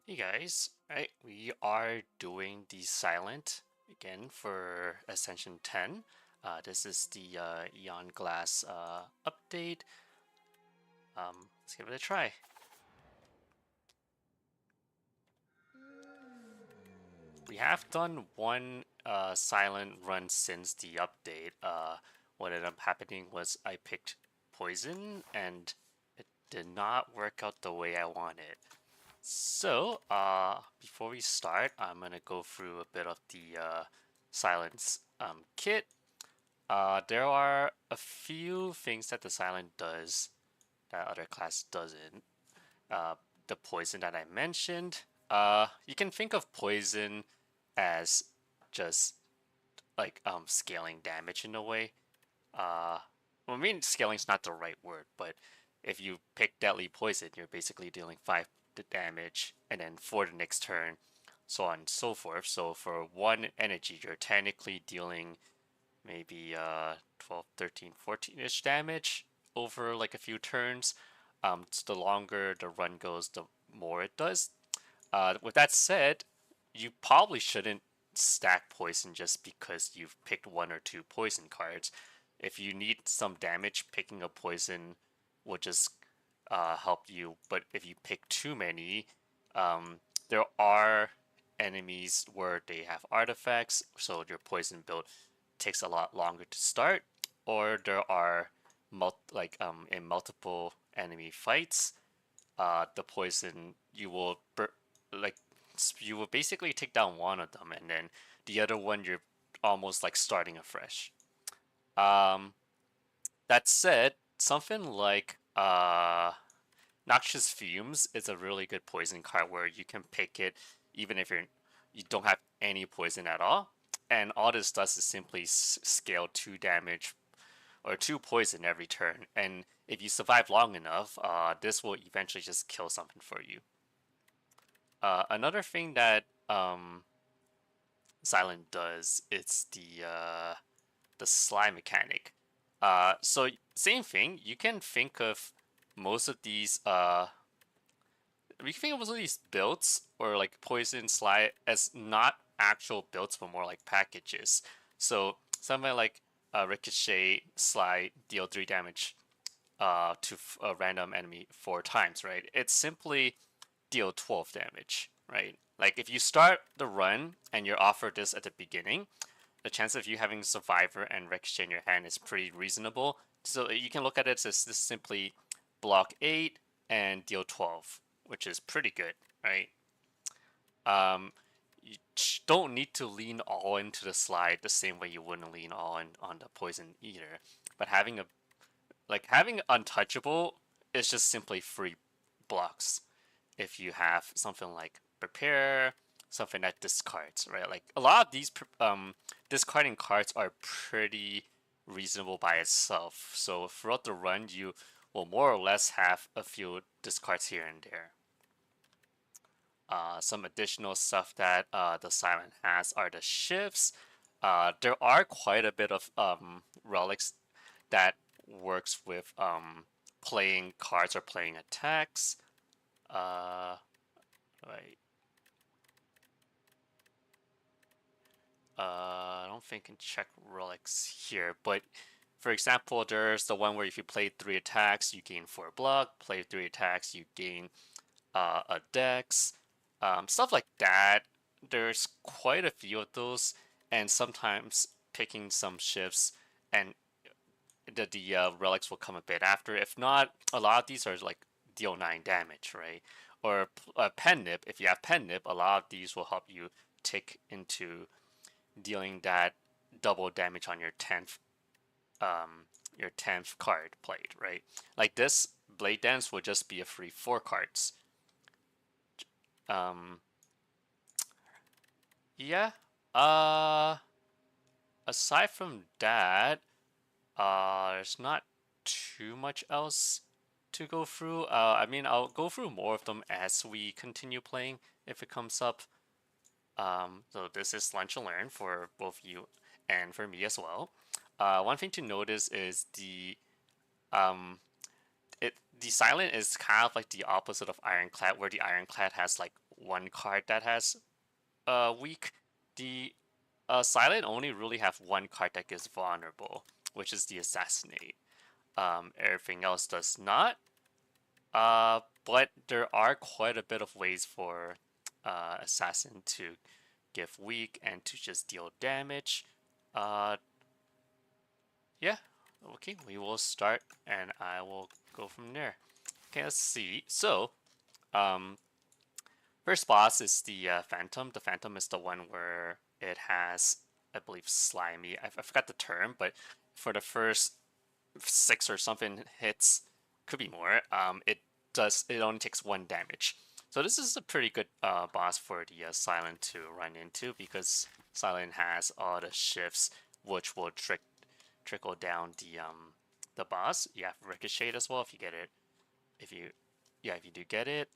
Hey guys, right? We are doing the silent again for Ascension 10. This is the Aeonglass update. Let's give it a try. We have done one silent run since the update. What ended up happening was I picked poison and it did not work out the way I wanted. So, before we start, I'm gonna go through a bit of the silence kit. There are a few things that the silent does that other class doesn't. Uh, the poison that I mentioned. You can think of poison as just like scaling damage in a way. Uh, well, I mean scaling's not the right word, but if you pick deadly poison, you're basically dealing 5 damage, and then for the next turn, so on and so forth. So for one energy, you're technically dealing maybe 12, 13, 14-ish damage over like a few turns. So the longer the run goes, the more it does. With that said, you probably shouldn't stack poison just because you've picked one or two poison cards. If you need some damage, picking a poison will just help you. But if you pick too many, there are enemies where they have artifacts, so your poison build takes a lot longer to start. Or there are in multiple enemy fights, the poison like you will basically take down one of them, and then the other one you're almost like starting afresh. Um, that said, something like Noxious Fumes is a really good poison card where you can pick it even if you don't have any poison at all, and all this does is simply scale 2 damage or 2 poison every turn, and if you survive long enough, this will eventually just kill something for you. Another thing that Silent does is the slide mechanic. So same thing. You can think of most of these. We can think of most of these builds or like poison slide as not actual builds, but more like packages. So something like ricochet slide deal 3 damage to a random enemy 4 times. Right? It's simply deal 12 damage, right? Like if you start the run and you're offered this at the beginning, the chance of you having Survivor and Ricochet in your hand is pretty reasonable. So you can look at it as this simply block 8 and deal 12, which is pretty good, right? You don't need to lean all into the slide the same way you wouldn't lean all in on the poison either. But having untouchable is just simply free blocks if you have something like prepare, something that discards, right? Like a lot of these discarding cards are pretty reasonable by itself. So throughout the run, you will more or less have a few discards here and there. Some additional stuff that the silent has are the shifts. There are quite a bit of relics that works with playing cards or playing attacks. Right. I don't think I can check relics here, but for example, there's the one where if you play 3 attacks, you gain 4 block. Play 3 attacks, you gain a dex. Stuff like that. There's quite a few of those, and sometimes picking some shifts and the relics will come a bit after. If not, a lot of these are like deal 9 damage, right? Or pen nip. If you have pen nip, a lot of these will help you tick into dealing that double damage on your 10th card played, right? Like this Blade Dance will just be a free 4 cards. Um yeah. Uh Aside from that, there's not too much else to go through. I mean, I'll go through more of them as we continue playing if it comes up. So this is Lunch and Learn for both you and for me as well. One thing to notice is um, the silent is kind of like the opposite of Ironclad, where the Ironclad has like one card that has weak. The silent only really have one card that gives vulnerable, which is the assassinate. Everything else does not. But there are quite a bit of ways for assassin to give weak and to just deal damage. Uh, yeah. Okay, we will start, and I will go from there. Okay, let's see. So, um, first boss is the Phantom. The Phantom is the one where it has, I believe, slimy. I forgot the term, but for the first 6 or something hits, could be more. It only takes 1 damage. So this is a pretty good boss for the Silent to run into because Silent has all the shifts which will trickle down the boss. You have Ricochet as well if you get it. If you do get it.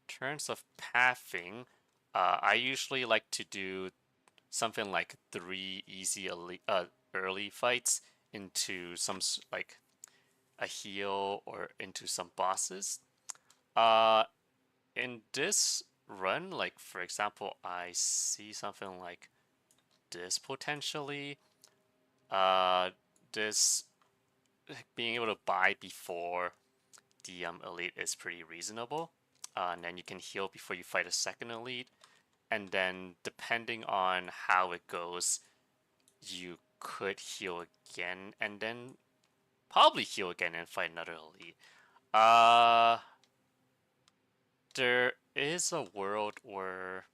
Terms of pathing, I usually like to do something like 3 easy early fights into some like a heal or into some bosses. Uh, in this run, like for example, I see something like this potentially. Uh, this being able to buy before the elite is pretty reasonable. And then you can heal before you fight a second elite. And then depending on how it goes, you could heal again and then probably heal again and fight another elite. Uh, there is a world where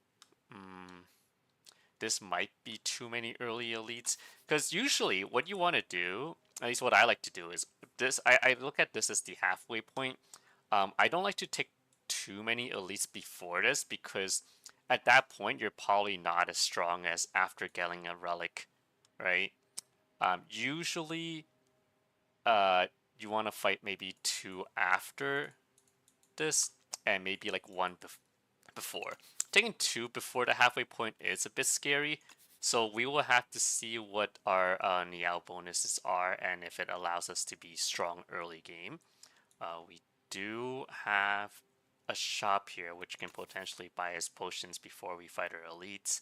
this might be too many early elites because usually what you want to do, at least what I like to do, is this. I look at this as the halfway point. I don't like to take too many elites before this because at that point you're probably not as strong as after getting a relic, right? Usually, uh, you want to fight maybe 2 after this, and maybe like 1 before. Taking 2 before the halfway point is a bit scary, so we will have to see what our Niao bonuses are and if it allows us to be strong early game. We do have a shop here which can potentially buy us potions before we fight our elites.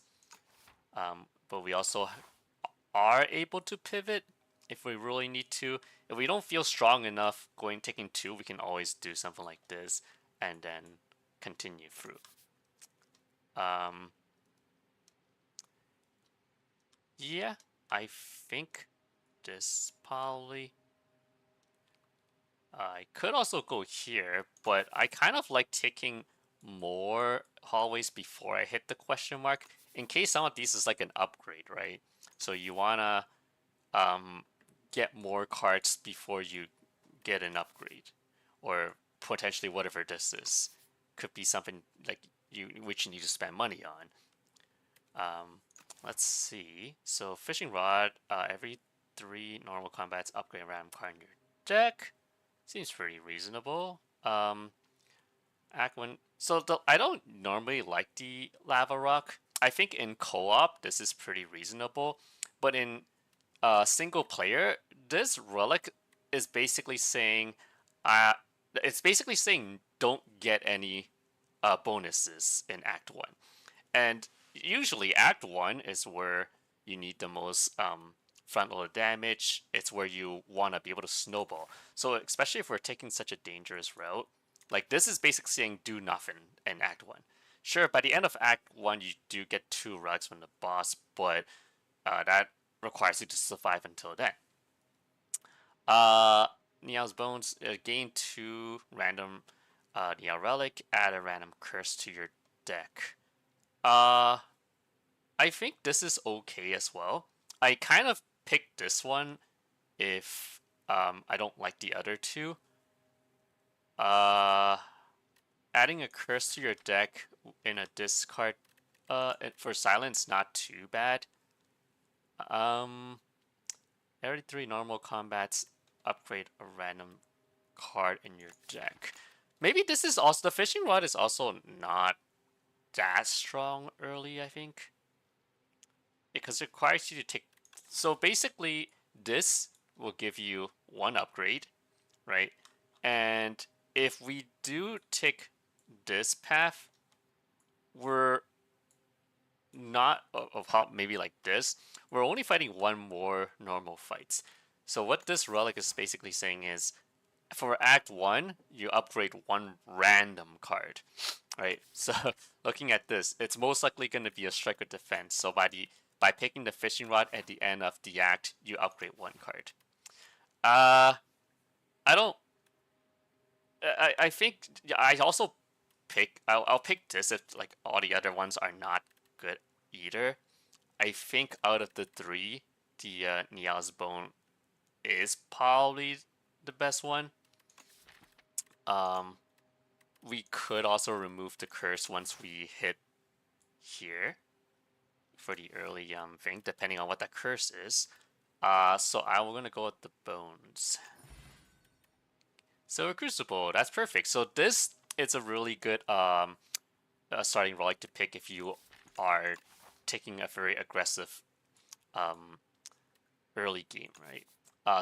But we also are able to pivot if we really need to. If we don't feel strong enough taking 2, we can always do something like this and then continue through. Yeah, I think this probably. I could also go here, but I kind of like taking more hallways before I hit the question mark in case some of these is like an upgrade, right? So you wanna um, get more cards before you get an upgrade, or potentially whatever this is. Could be something like which you need to spend money on. Let's see. So fishing rod, every 3 normal combats upgrade a random card in your deck. Seems pretty reasonable. Aquan. So I don't normally like the lava rock. I think in co-op this is pretty reasonable, but in single player, this relic is basically saying, uh, it's basically saying don't get any bonuses in Act One, and usually Act One is where you need the most front load damage. It's where you want to be able to snowball. So especially if we're taking such a dangerous route, like this is basically saying do nothing in Act One. Sure, by the end of Act One, you do get 2 rugs from the boss, but that requires you to survive until then. Niao's Bones, gain 2 random Niao Relic, add a random curse to your deck. Uh, I think this is okay as well. I kind of picked this one if I don't like the other 2. Uh, adding a curse to your deck in a discard for silence not too bad. Every 3 normal combats upgrade a random card in your deck. Maybe this is also the fishing rod is also not that strong early, I think. Because it requires you to take. So basically, this will give you 1 upgrade, right? And if we do take this path, we're not of how maybe like this. We're only fighting one more normal fights. So what this relic is basically saying is, for Act 1, you upgrade one random card, right? So looking at this, it's most likely going to be a strike or defense. So by picking the fishing rod at the end of the act, you upgrade one card. Uh, I don't. I think I also pick. I'll pick this if like all the other ones are not good either. I think out of the three, the Nial's Bone is probably the best one. Um, we could also remove the curse once we hit here for the early thing, depending on what that curse is. So I'm gonna go with the bones. So a crucible, that's perfect. So this is a really good starting relic to pick if you are taking a very aggressive um early game, right?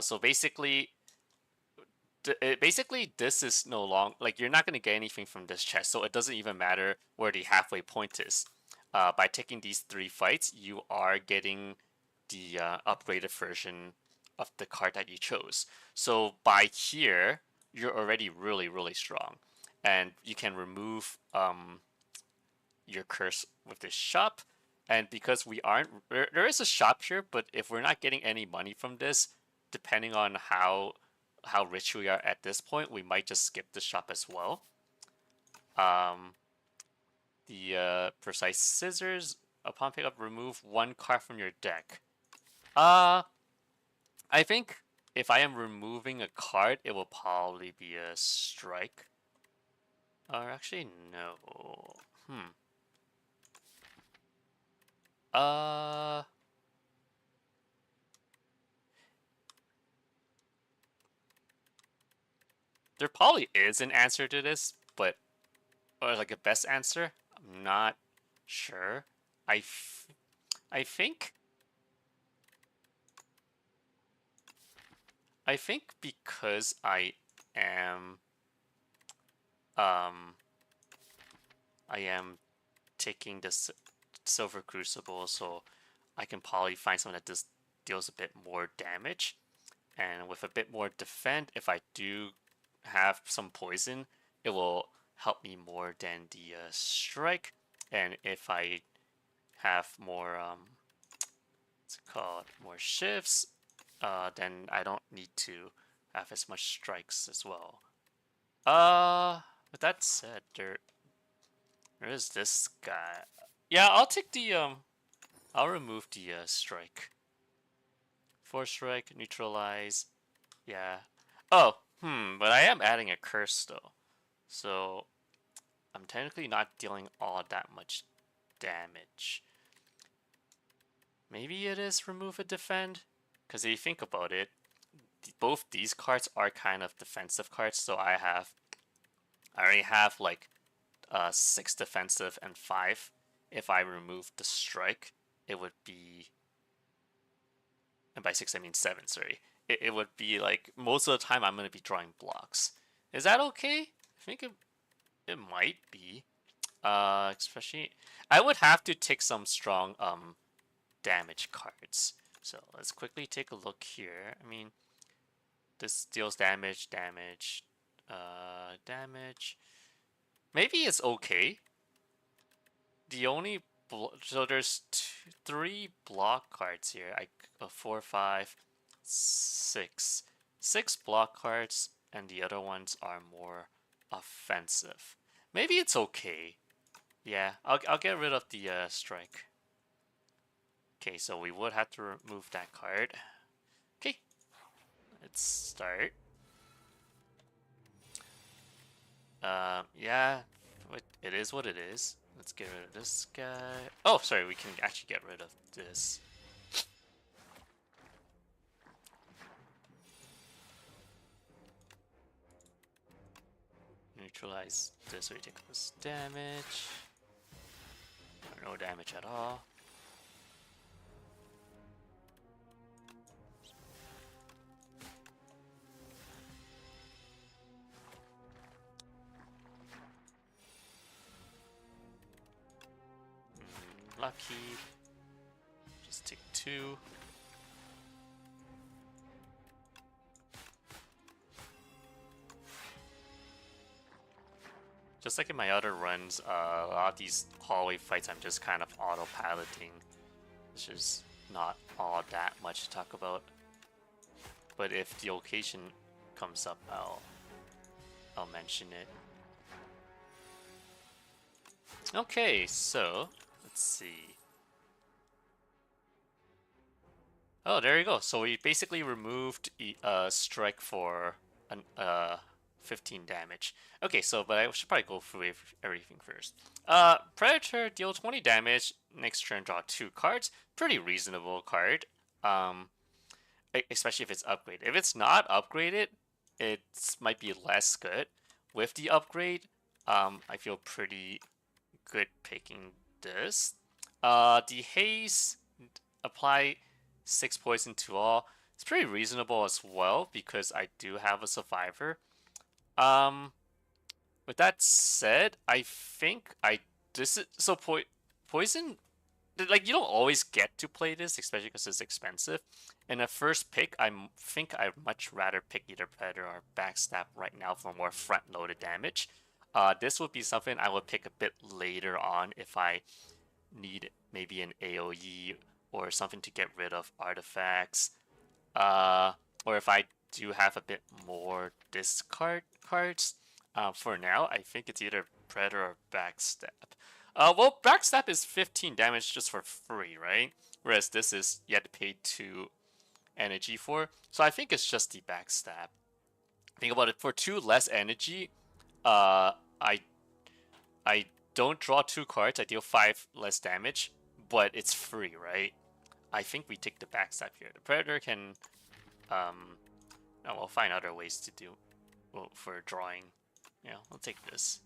So basically this is no long like you're not going to get anything from this chest, so it doesn't even matter where the halfway point is. By taking these three fights, you are getting the upgraded version of the card that you chose. So by here, you're already really strong, and you can remove your curse with this shop. And because we aren't, there is a shop here, but if we're not getting any money from this, depending on how rich we are at this point, we might just skip the shop as well. Um, the precise scissors, upon pickup, remove one card from your deck. Uh, I think if I am removing a card, it will probably be a strike. Or actually, no. Uh, there probably is an answer to this, but or like a best answer. I'm not sure. I think because am um I am taking this silver crucible, so I can probably find something that just deals a bit more damage, and with a bit more defend, if I do have some poison, it will help me more than the strike. And if I have more what's it called, more shifts, then I don't need to have as much strikes as well. With that said, there is this guy. Yeah, I'll take the I'll remove the strike. Force strike, neutralize. Yeah. Oh, but I am adding a curse though. So I'm technically not dealing all that much damage. Maybe it is remove a defend? Because if you think about it, both these cards are kind of defensive cards, so I already have like 6 defensive and 5. If I remove the strike, it would be, and by 6 I mean 7, sorry. It would be like most of the time I'm going to be drawing blocks. Is that okay? I think it might be. Especially, I would have to take some strong damage cards. So let's quickly take a look here. I mean, this deals damage, damage. Maybe it's okay. The only so there's 3 block cards here. 4, 5, 6, 6 block cards, and the other ones are more offensive. Maybe it's okay. Yeah, I'll get rid of the strike. Okay, so we would have to remove that card. Okay, let's start. Yeah, it is what it is. Let's get rid of this guy. Oh, sorry, we can actually get rid of this. Neutralize this so we take this damage. Or no damage at all. lucky. Just take 2. Just like in my other runs, a lot of these hallway fights I'm just kind of auto-piloting. It's just not all that much to talk about. But if the occasion comes up, I'll mention it. Okay, so let's see. Oh, there you go. So we basically removed strike for an 15 damage. Okay, so but I should probably go through everything first. Predator deal 20 damage. Next turn, draw 2 cards. Pretty reasonable card. Especially if it's upgraded. If it's not upgraded, it might be less good. With the upgrade, I feel pretty good picking this. The haze apply 6 poison to all. It's pretty reasonable as well because I do have a survivor. With that said, I think poison. Like you don't always get to play this, especially because it's expensive. In a first pick, think I'd much rather pick either Predator or Backstab right now for more front-loaded damage. This would be something I would pick a bit later on if I need maybe an AoE or something to get rid of artifacts. Or if I do have a bit more discard cards. For now, I think it's either Predator or Backstab. Well, Backstab is 15 damage just for free, right? Whereas this is you had to pay 2 energy for. So I think it's just the Backstab. Think about it. For 2 less energy, I don't draw 2 cards. I deal 5 less damage, but it's free, right? I think we take the Backstab here. The Predator can, no, we'll find other ways to do for drawing. Yeah, we'll take this.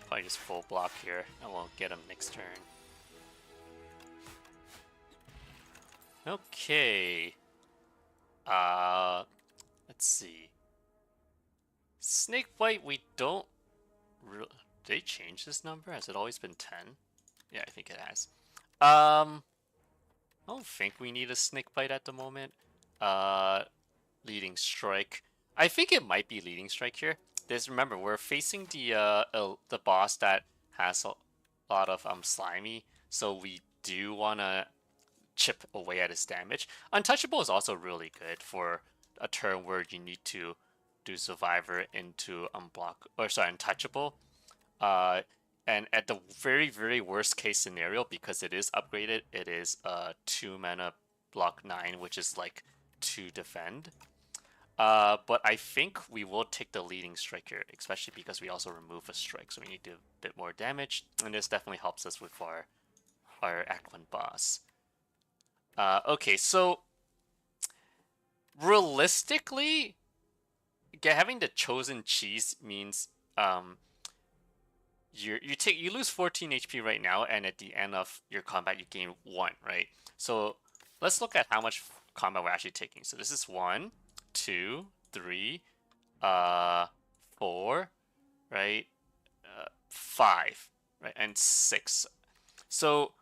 Probably just full block here, and we'll get him next turn. Okay. Let's see. Snakebite, we don't. Did they change this number? Has it always been 10? Yeah, I think it has. I don't think we need a Snakebite at the moment. Leading Strike. I think it might be Leading Strike here. Remember, we're facing the boss that has a lot of slimy, so we do wanna chip away at his damage. Untouchable is also really good for a turn where you need to do Survivor into Untouchable. And at the very, very worst case scenario, because it is upgraded, it is 2 mana block 9, which is like 2 defend. But I think we will take the Leading Strike here, especially because we also remove a strike, so we need to do a bit more damage, and this definitely helps us with our Act 1 boss. Okay, so realistically, having the chosen cheese means you lose 14 HP right now, and at the end of your combat you gain 1, right? So let's look at how much combat we're actually taking. So this is 1, 2, 3, 4, right? 5, right? And 6. So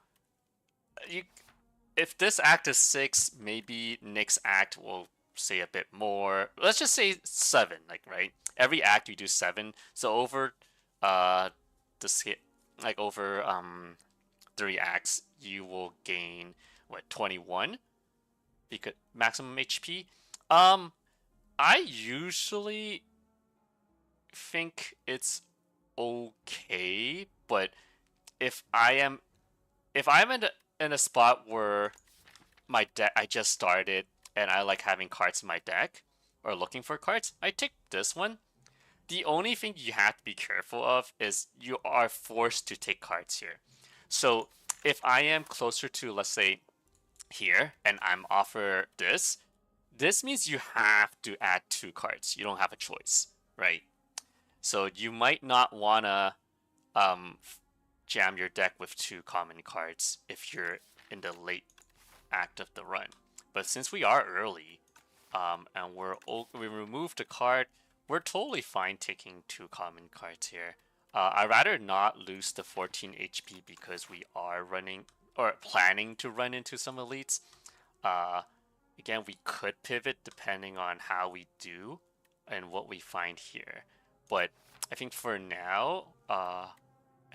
if this act is 6, maybe next act will say a bit more. Let's just say 7, like, right? Every act you do 7. So over over 3 acts, you will gain what, 21 because maximum HP. I usually think it's okay, but if I'm in a spot where my deck I just started and I like having cards in my deck or looking for cards, I take this one. The only thing you have to be careful of is you are forced to take cards here. So if I am closer to, let's say, here, and I'm offered this means you have to add 2 cards. You don't have a choice. right? So you might not wanna um, jam your deck with 2 common cards if you're in the late act of the run. But since we are early, and we removed the card, we're totally fine taking 2 common cards here. I'd rather not lose the 14 HP because we are running or planning to run into some elites. Uh, Again, we could pivot depending on how we do and what we find here. But I think for now, I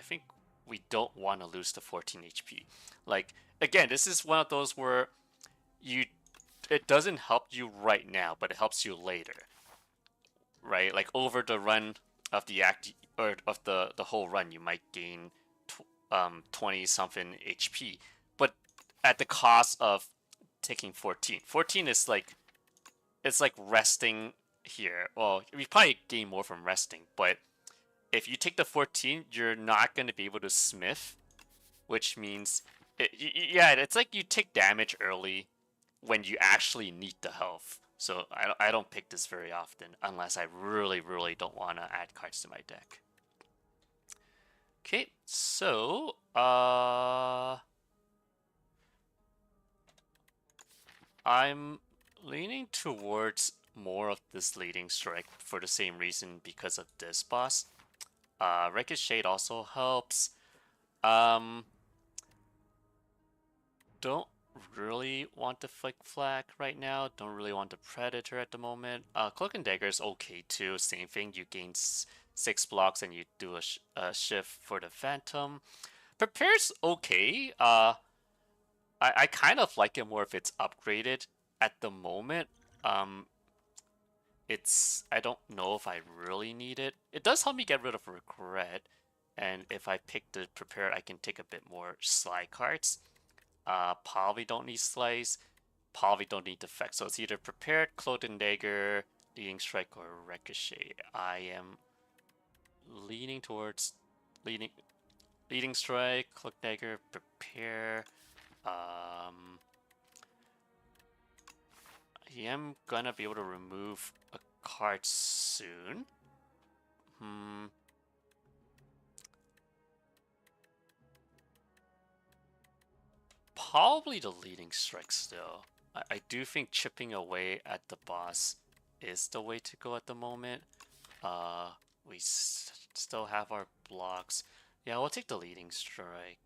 think we don't want to lose the 14 HP. Like, again, this is one of those where you it doesn't help you right now, but it helps you later, right? Like over the run of the act or of the whole run, you might gain 20 something HP, but at the cost of taking 14. 14 is like it's like resting here. Well, we probably gain more from resting, but if you take the 14, you're not going to be able to smith, which means yeah, it's like you take damage early when you actually need the health. So I don't pick this very often unless I really, really don't want to add cards to my deck. Okay, so I'm leaning towards more of this leading strike for the same reason because of this boss. Ricochet also helps. Um, don't really want the Flick Flag right now. Don't really want the Predator at the moment. Cloak and Dagger is okay too. Same thing. You gain 6 blocks and you do a shift for the Phantom. Prepare's okay. I kind of like it more if it's upgraded. At the moment, um, I don't know if I really need it. It does help me get rid of regret, and if I pick the Prepare, I can take a bit more Sly cards. Probably don't need Slice. Probably don't need Defect. So it's either Prepared, Cloaked and Dagger, Leading Strike, or Ricochet. I am leaning towards leading Leading Strike, Cloaked Dagger, Prepare. I am gonna be able to remove a card soon. Probably the Leading Strike still. I do think chipping away at the boss is the way to go at the moment. Uh, we still have our blocks. Yeah, we'll take the Leading Strike.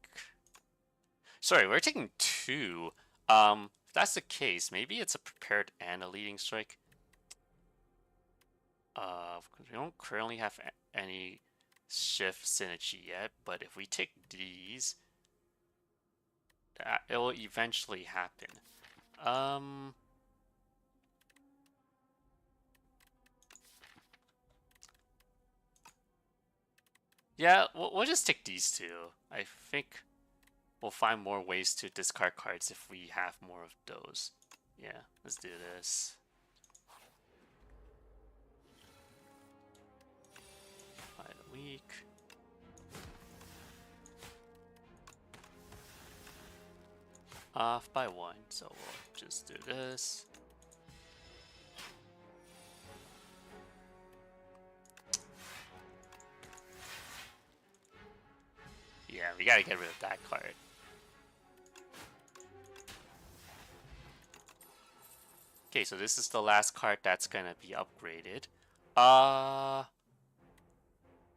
Sorry, we're taking 2. If that's the case, maybe it's a Prepared and a Leading Strike. We don't currently have any shift synergy yet, but if we take these, it will eventually happen. Yeah, we'll just take these 2. I think we'll find more ways to discard cards if we have more of those. Yeah, let's do this. Fight a week. Off by 1, so we'll just do this. Yeah, we gotta get rid of that card. Okay, so this is the last card that's gonna be upgraded.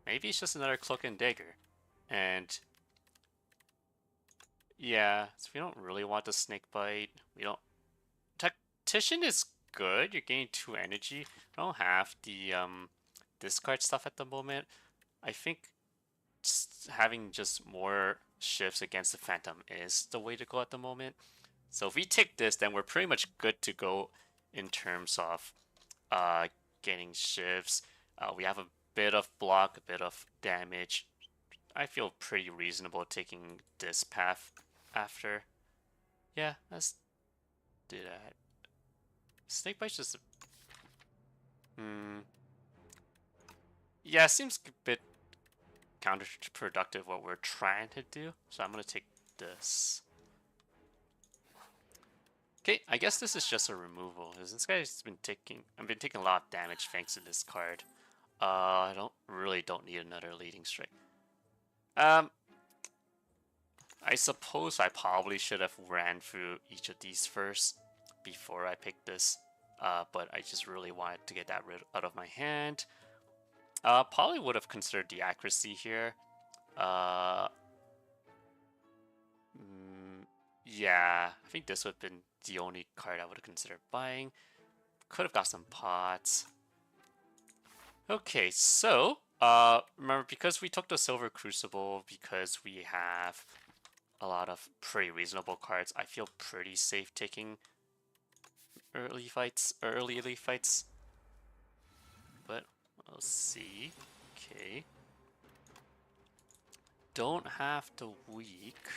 Maybe it's just another Cloak and Dagger. And yeah, so we don't really want the Snake Bite. We don't. Tactician is good. You're gaining 2 energy. I don't have the discard stuff at the moment. I think having just more shifts against the Phantom is the way to go at the moment. So if we take this, then we're pretty much good to go in terms of getting shifts. We have a bit of block, a bit of damage. I feel pretty reasonable taking this path after. Yeah, let's do that. Snakebite's just yeah, it seems a bit counterproductive what we're trying to do. So I'm gonna take this. Okay, I guess this is just a removal. Because this guy's been taking I've been taking a lot of damage thanks to this card. I don't need another leading strike. Um, I suppose I probably should have ran through each of these first before I picked this. But I just really wanted to get that out of my hand. Probably would have considered the accuracy here. Uh, yeah, I think this would have been the only card I would have considered buying. Could have got some pots. Okay, so remember, because we took the Silver Crucible, because we have a lot of pretty reasonable cards, I feel pretty safe taking early elite fights. But we'll see. Okay. Don't have the weak.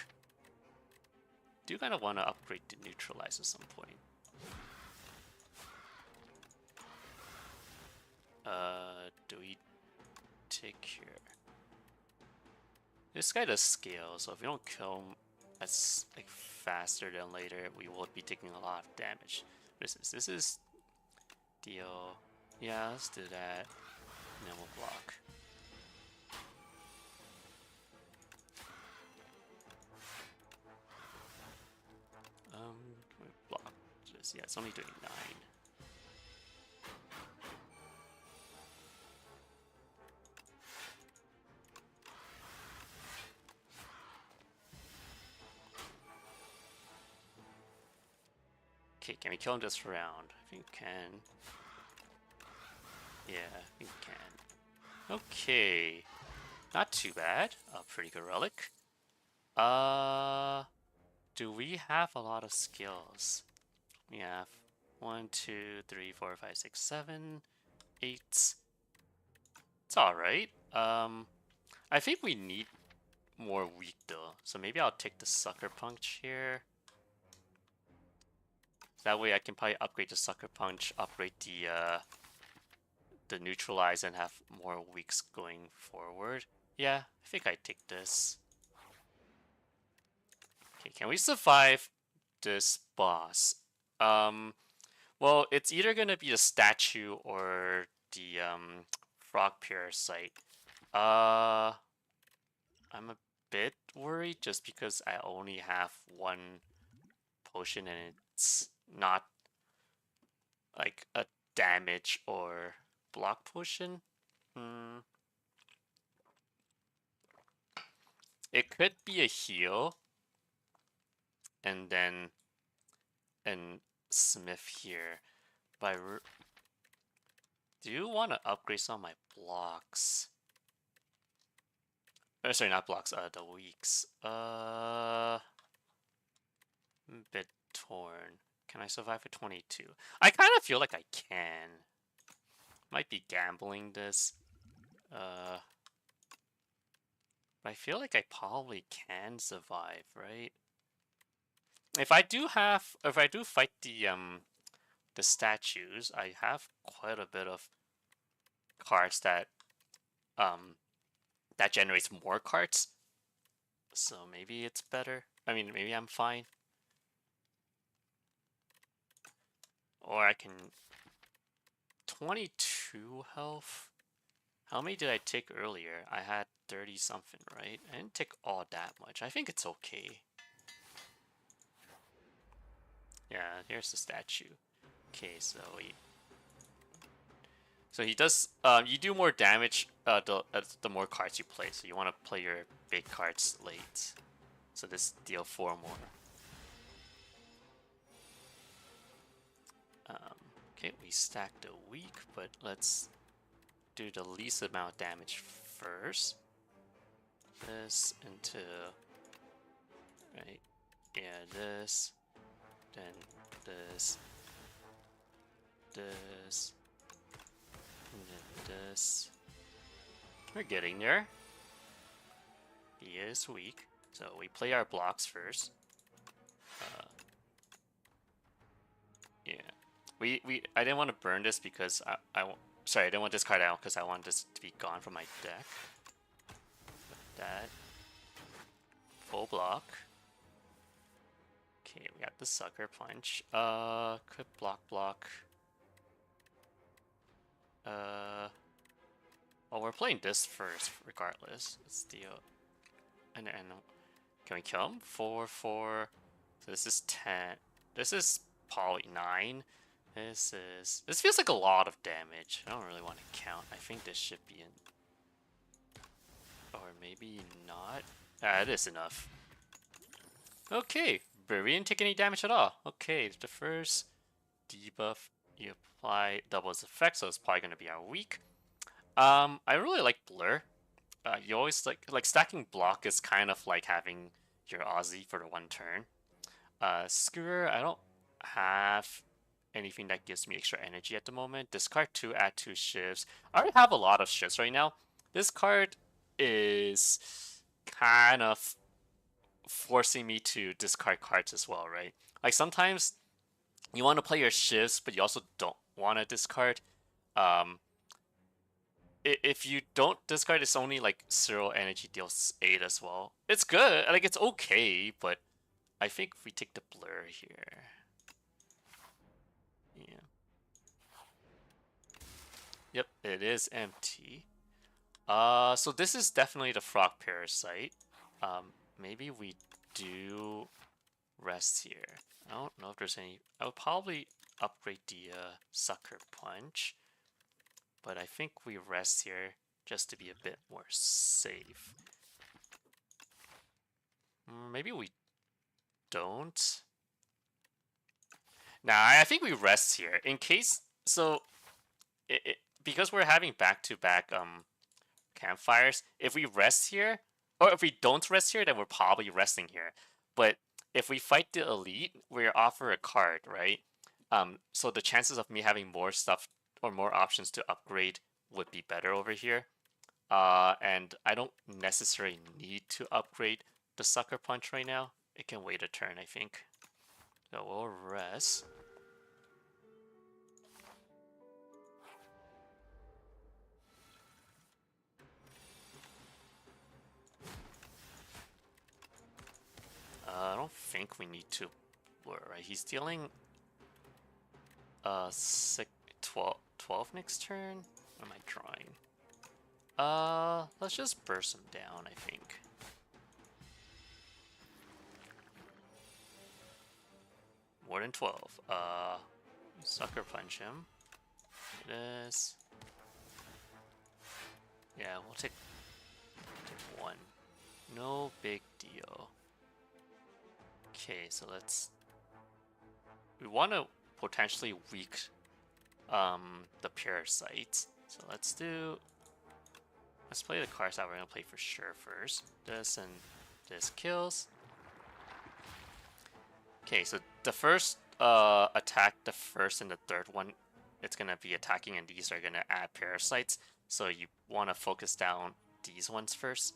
Do kind of want to upgrade to neutralize at some point. Do we take here? This guy does scale, so if we don't kill him as like faster than later, we will be taking a lot of damage. This is deal. Yeah, let's do that. And then we'll block. Block. Just yeah, it's only doing 9. Okay, can we kill him this round? I think we can. Yeah, I think we can. Okay. Not too bad. A pretty good relic. Do we have a lot of skills? We have 1, 2, 3, 4, 5, 6, 7, 8. It's alright. I think we need more weak though. So maybe I'll take the Sucker Punch here. That way I can probably upgrade the Sucker Punch, upgrade the Neutralize, and have more weaks going forward. Yeah, I think I take this. Okay, can we survive this boss? Well, it's either gonna be the statue or the frog parasite. I'm a bit worried just because I only have one potion and it's not like a damage or block potion. It could be a heal and then Smith here. But I do want to upgrade some of my blocks. Sorry, not blocks, the weaks. Bit torn. Can I survive for 22? I kind of feel like I can. Might be gambling this. But I feel like I probably can survive, right? If I do fight the statues, I have quite a bit of cards that that generates more cards. So maybe it's better. I mean, maybe I'm fine. Or I can 22 health. How many did I take earlier? I had 30 something, right? I didn't take all that much. I think it's okay. Yeah, here's the statue. Okay, so he does. You do more damage the more cards you play. So you want to play your big cards late. So this deal 4 more. Okay, we stack the weak, but let's do the least amount of damage first. This into right. Yeah, this. Then this. This. And then this. We're getting there. He is weak. So we play our blocks first. Yeah. I didn't want to burn this because sorry, I didn't want this card out because I want this to be gone from my deck. That. Full block. Okay, we got the Sucker Punch. Could block. Well, we're playing this first, regardless. Let's deal. And can we kill him? 4, 4. So this is 10. This is probably 9. This feels like a lot of damage. I don't really want to count. I think this should be in. Or maybe not. Ah, it is enough. Okay, but we didn't take any damage at all. Okay, the first debuff you apply doubles effect, so it's probably gonna be our weak. I really like Blur. You always like stacking block is kind of like having your Aussie for the one turn. Skewer, I don't have anything that gives me extra energy at the moment. Discard 2, add 2 shifts. I already have a lot of shifts right now. This card is kind of forcing me to discard cards as well, right? Like sometimes you want to play your shifts, but you also don't want to discard. Um, if you don't discard, it's only like 0 energy deals 8 as well. It's good, like it's okay, but I think we take the Blur here. Yeah. Yep, it is empty. So this is definitely the Frog Parasite. Maybe we do rest here. I don't know if there's any. I would probably upgrade the Sucker Punch, but I think we rest here just to be a bit more safe. Maybe we don't. Nah, I think we rest here in case. So, because we're having back-to-back campfires, if we rest here, or if we don't rest here, then we're probably resting here. But if we fight the elite, we're offered a card, right? So the chances of me having more stuff or more options to upgrade would be better over here. And I don't necessarily need to upgrade the Sucker Punch right now. It can wait a turn, I think. So we'll rest. I don't think we need to blur, right? He's dealing 12 next turn. What am I drawing? Let's just burst him down, I think. More than 12. Sucker Punch him. This. Yeah, we'll take 1. No big deal. Okay, so we want to potentially weak the parasites. So let's play the cards that we're gonna play for sure first. This and this kills. Okay, so the first attack, the first and the third one, it's gonna be attacking, and these are gonna add parasites. So you want to focus down these ones first.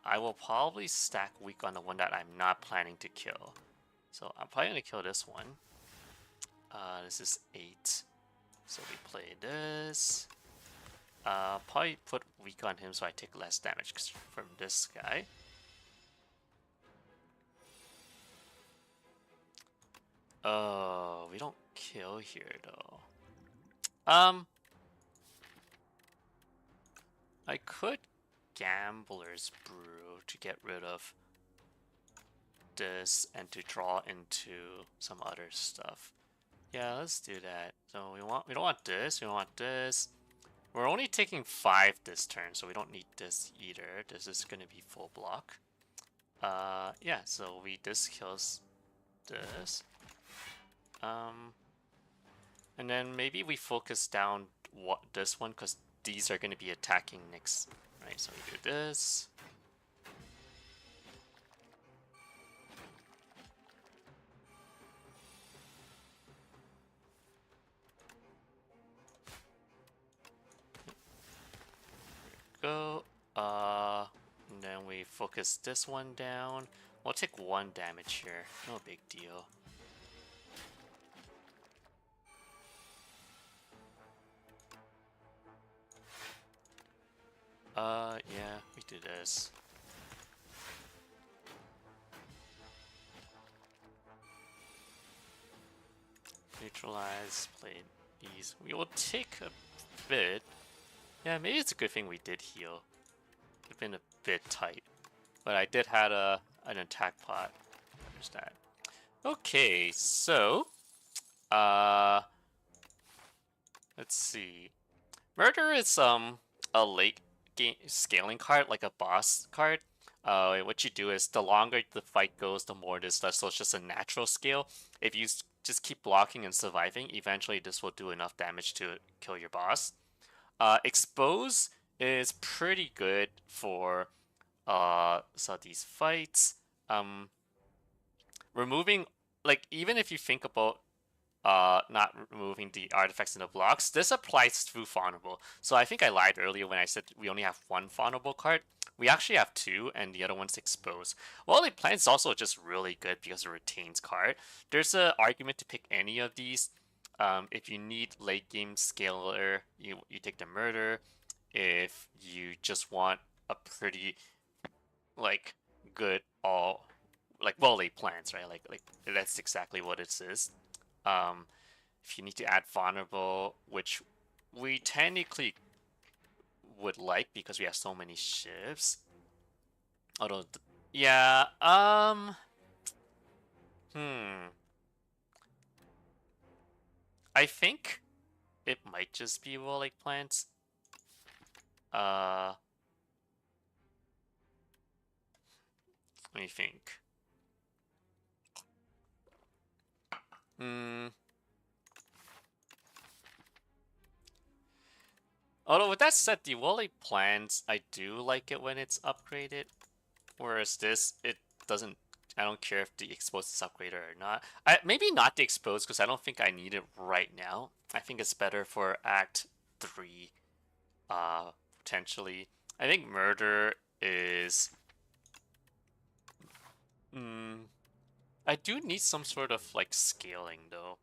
I will probably stack weak on the one that I'm not planning to kill. So I'm probably going to kill this one. This is 8. So we play this. Probably put weak on him so I take less damage from this guy. Oh, we don't kill here though. I could Gambler's Brew to get rid of this and to draw into some other stuff. Yeah, let's do that. So we don't want this, we don't want this. We're only taking 5 this turn, so we don't need this either. This is gonna be full block. Yeah, so this kills this. And then maybe we focus down this one because these are gonna be attacking next. Right, so we do this. Go. And then we focus this one down. We'll take 1 damage here. No big deal. Yeah, we do this. Neutralize, play these. We will take a bit. Yeah, maybe it's a good thing we did heal. It's been a bit tight. But I did had an attack pot. There's that. Okay, so let's see. Murder is a late game scaling card, like a boss card. What you do is the longer the fight goes, the more this does. So it's just a natural scale. If you just keep blocking and surviving, eventually this will do enough damage to kill your boss. Expose is pretty good for so these fights. Um, removing, like, even if you think about not removing the artifacts in the blocks, this applies through vulnerable. So I think I lied earlier when I said we only have one vulnerable card. We actually have two, and the other one's exposed. Well, the plan is also just really good because it retains card. There's an argument to pick any of these. If you need late game scaler, you take the murder. If you just want a pretty like good all like well laid plans, right? Like that's exactly what it is. Um, if you need to add vulnerable, which we technically would like because we have so many ships. Although, yeah, hmm, I think it might just be well laid plants. Uh, let me think. Hmm. Although with that said, the Wally plans, I do like it when it's upgraded. Whereas this, it doesn't. I don't care if the exposed is upgraded or not. Maybe not the exposed because I don't think I need it right now. I think it's better for Act 3, potentially. I think murder is. Mm, I do need some sort of like scaling though.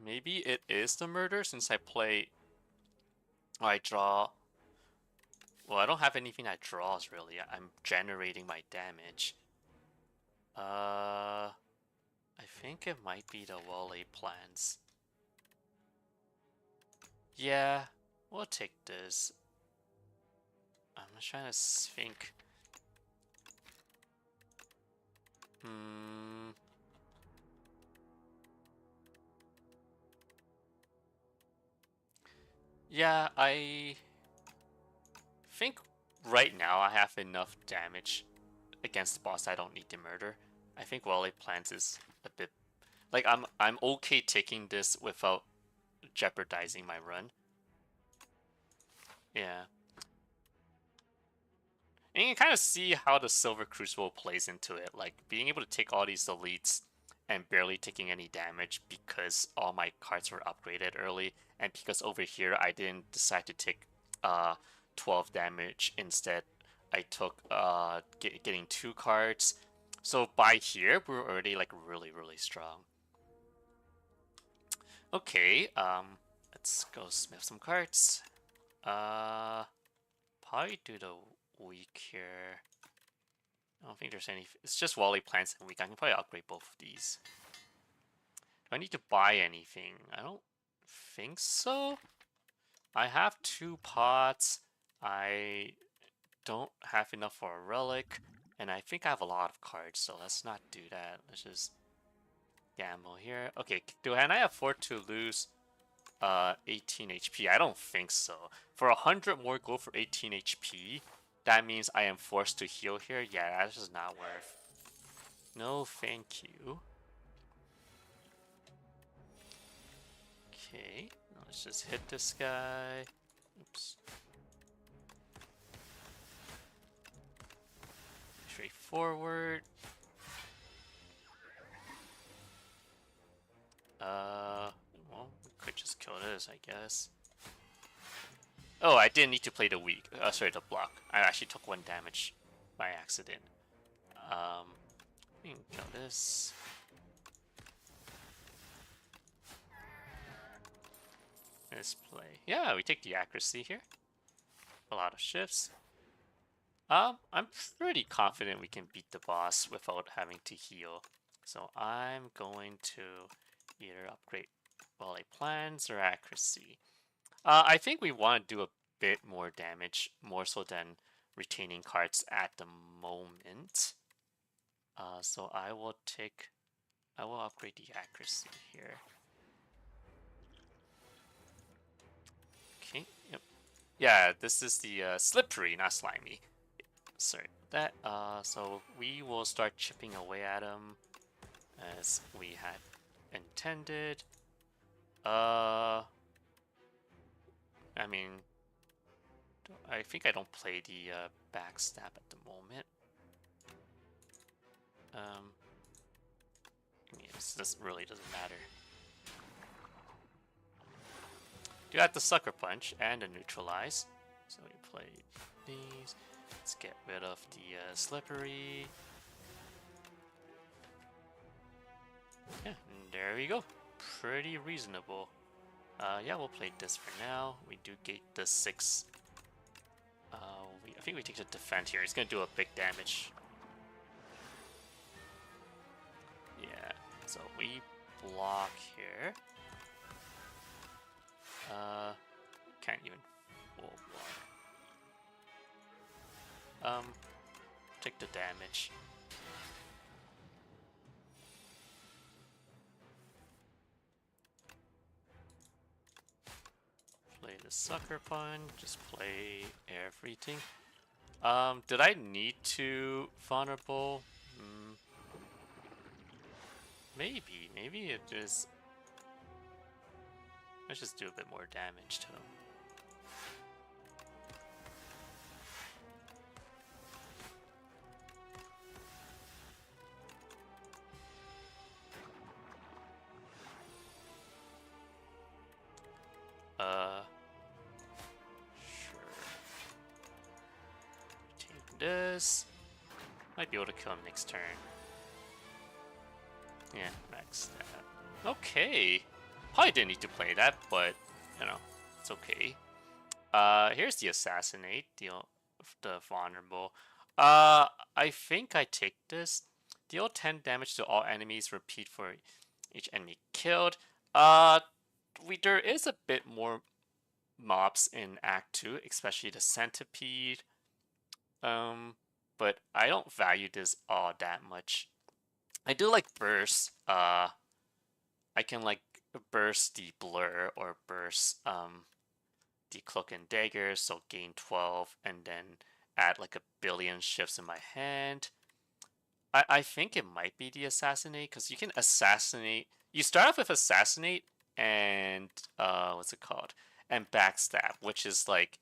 Maybe it is the murder since I play. Oh, I draw. Well, I don't have anything that draws really. I'm generating my damage. I think it might be the Wally plans. Yeah, we'll take this. I'm just trying to think. Hmm. Yeah, I think right now I have enough damage against the boss. I don't need the murder. I think Wally plans is a bit like I'm okay taking this without jeopardizing my run. Yeah. And you can kind of see how the Silver Crucible plays into it, like being able to take all these elites and barely taking any damage because all my cards were upgraded early, and because over here I didn't decide to take uh 12 damage instead. I took getting 2 cards. So by here we're already like really strong. Okay, let's go smith some cards. Uh Probably do the weak here. I don't think there's any. It's just Wally plants and weak. I can probably upgrade both of these. Do I need to buy anything? I don't think so. I have 2 pots. I don't have enough for a relic. And I think I have a lot of cards, so let's not do that. Let's just gamble here. Okay, and I afford to lose 18 HP? I don't think so. For 100 more gold for 18 HP, that means I am forced to heal here? Yeah, that's just not worth. No, thank you. Okay, let's just hit this guy. Oops. Straightforward. Well, we could just kill this, I guess. Oh, I didn't need to play the weak. Sorry, the block. I actually took 1 damage by accident. We can kill this. Let's play. Yeah, we take the accuracy here. A lot of shifts. I'm pretty confident we can beat the boss without having to heal. So I'm going to either upgrade Volley Plans or Accuracy. I think we want to do a bit more damage, more so than retaining cards at the moment. So I will upgrade the accuracy here. Okay, yep. Yeah, this is the slippery, not slimy. Sorry about that. So we will start chipping away at him as we had intended. I mean, I think I don't play the backstab at the moment. This really doesn't matter. You got the sucker punch and the neutralize. So we play these. Let's get rid of the slippery. Yeah, and there we go. Pretty reasonable. Yeah, we'll play this for now. We do gate the 6. I think we take the defend here. He's gonna do a big damage. Yeah, so we block here. Can't even full block. Take the damage. Play the sucker punch, just play everything. Did I need to vulnerable? Maybe it is. Let's just do a bit more damage to him. Sure. Take this. Might be able to kill him next turn. Yeah, max that. Okay. Probably didn't need to play that, but, you know, it's okay. Here's the assassinate, the vulnerable. I think I take this. Deal 10 damage to all enemies, repeat for each enemy killed. There is a bit more mobs in Act 2, especially the centipede. But I don't value this all that much. I do like burst. I can like burst the blur or burst the cloak and dagger, so gain 12 and then add like a billion shifts in my hand. I think it might be the assassinate because you can assassinate. You start off with assassinate and what's it called? And backstab, which is like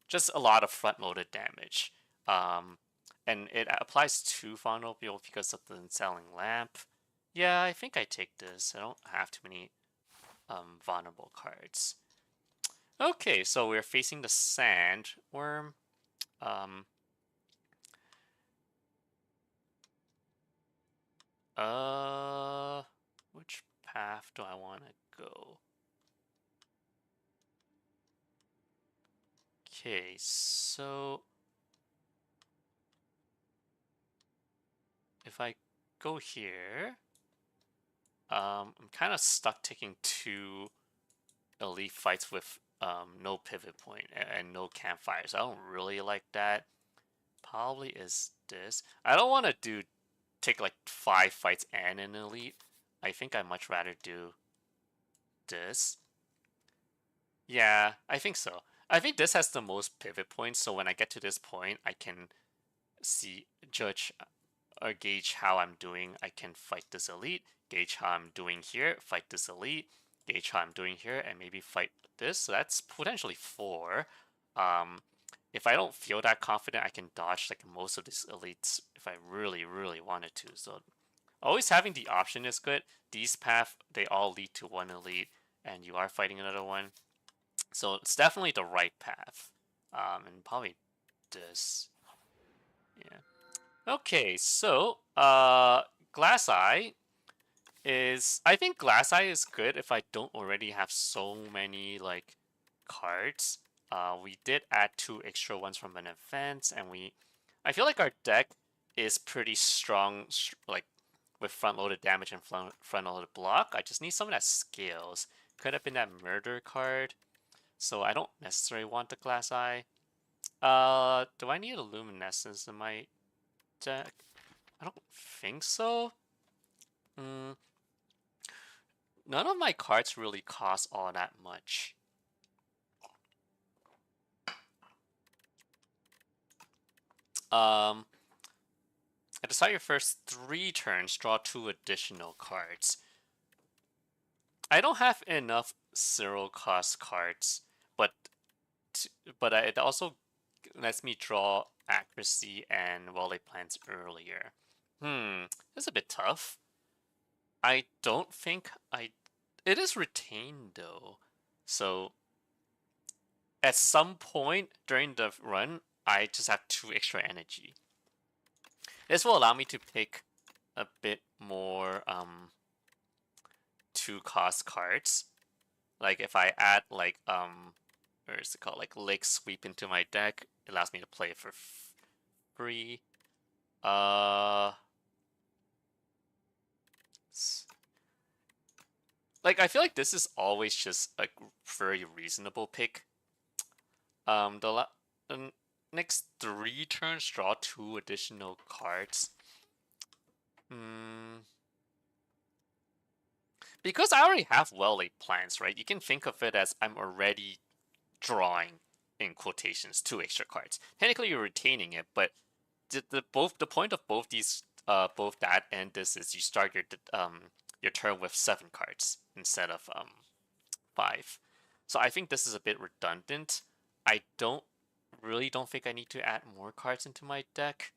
just a lot of front loaded damage. And it applies to vulnerable because of the selling lamp. Yeah, I think I take this. I don't have too many vulnerable cards. Okay, so we're facing the sandworm. Which path do I want to go? Okay, so if I go here, I'm kind of stuck taking 2 elite fights with no pivot point and no campfires. I don't really like that. Probably is this. I don't want to take like 5 fights and an elite. I think I'd much rather do this. Yeah, I think so. I think this has the most pivot points, so when I get to this point, I can judge or gauge how I'm doing. I can fight this elite, gauge how I'm doing here, fight this elite, gauge how I'm doing here, and maybe fight this. So that's potentially 4. If I don't feel that confident, I can dodge like most of these elites if I really, really wanted to. So always having the option is good. These paths, they all lead to one elite, and you are fighting another one. So it's definitely the right path. And probably this. Yeah. Okay, so Glass Eye I think Glass Eye is good if I don't already have so many like cards. We did add 2 extra ones from an event, and I feel like our deck is pretty strong, like with front-loaded damage and front-loaded block. I just need someone that scales. Could have been that murder card. so I don't necessarily want the Glass Eye. Do I need a Luminescence in my deck? I don't think so. Mm, none of my cards really cost all that much. At the start of your first 3 turns, draw 2 additional cards. I don't have enough 0-cost cards, but it also lets me draw accuracy and well-laid plans earlier. That's a bit tough. I don't think I... It is retained though, so at some point during the run, I just have 2 extra energy. This will allow me to pick a bit more 2-cost cards. Like if I add like where is it called, like Lake Sweep into my deck, it allows me to play it for free. Like I feel like this is always just a very reasonable pick. The next 3 turns, draw 2 additional cards. Because I already have well-laid plans, right? You can think of it as I'm already drawing, in quotations, 2 extra cards. Technically, you're retaining it, but the point of both these, both that and this is you start your turn with 7 cards instead of 5. So I think this is a bit redundant. I really don't think I need to add more cards into my deck.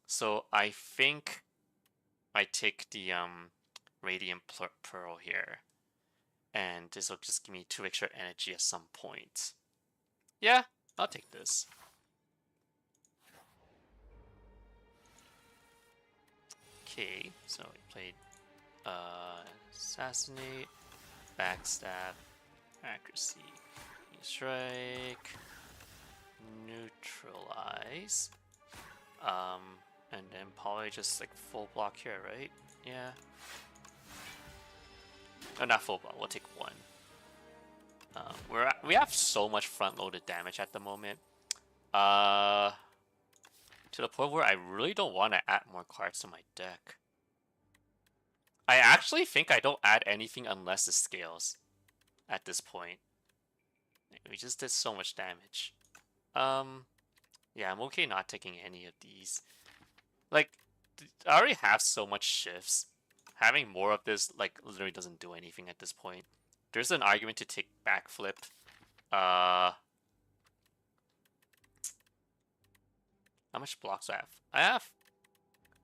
So I think I take the Radiant Pearl here, and this will just give me 2 extra energy at some point. Yeah, I'll take this. Okay, so we played Assassinate, Backstab, Accuracy, Strike, Neutralize, and then probably just like full block here, right? Yeah. Oh, not full block. We'll take 1. We have so much front-loaded damage at the moment. To the point where I really don't want to add more cards to my deck. I actually think I don't add anything unless it scales at this point. We just did so much damage. Yeah, I'm okay not taking any of these. Like, I already have so much shifts. Having more of this, like, literally doesn't do anything at this point. There's an argument to take backflip. How much blocks do I have?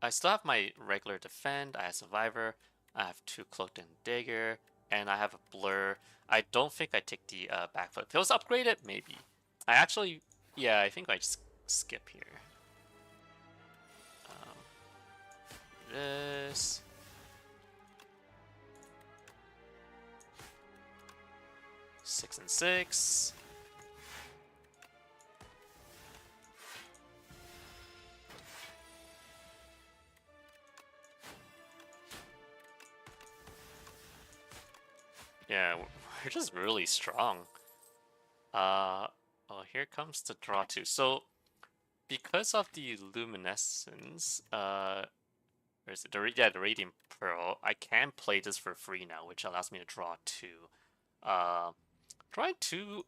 I still have my regular defend, I have survivor, I have 2 cloaked and dagger, and I have a blur. I don't think I take the backflip. If it was upgraded, maybe. Yeah, I think I just skip here. This. Six and 6. Yeah, we're just really strong. Oh, here comes the draw 2. So, because of the luminescence, where is it? The Radiant Pearl, I can play this for free now, which allows me to draw 2. Drawing 2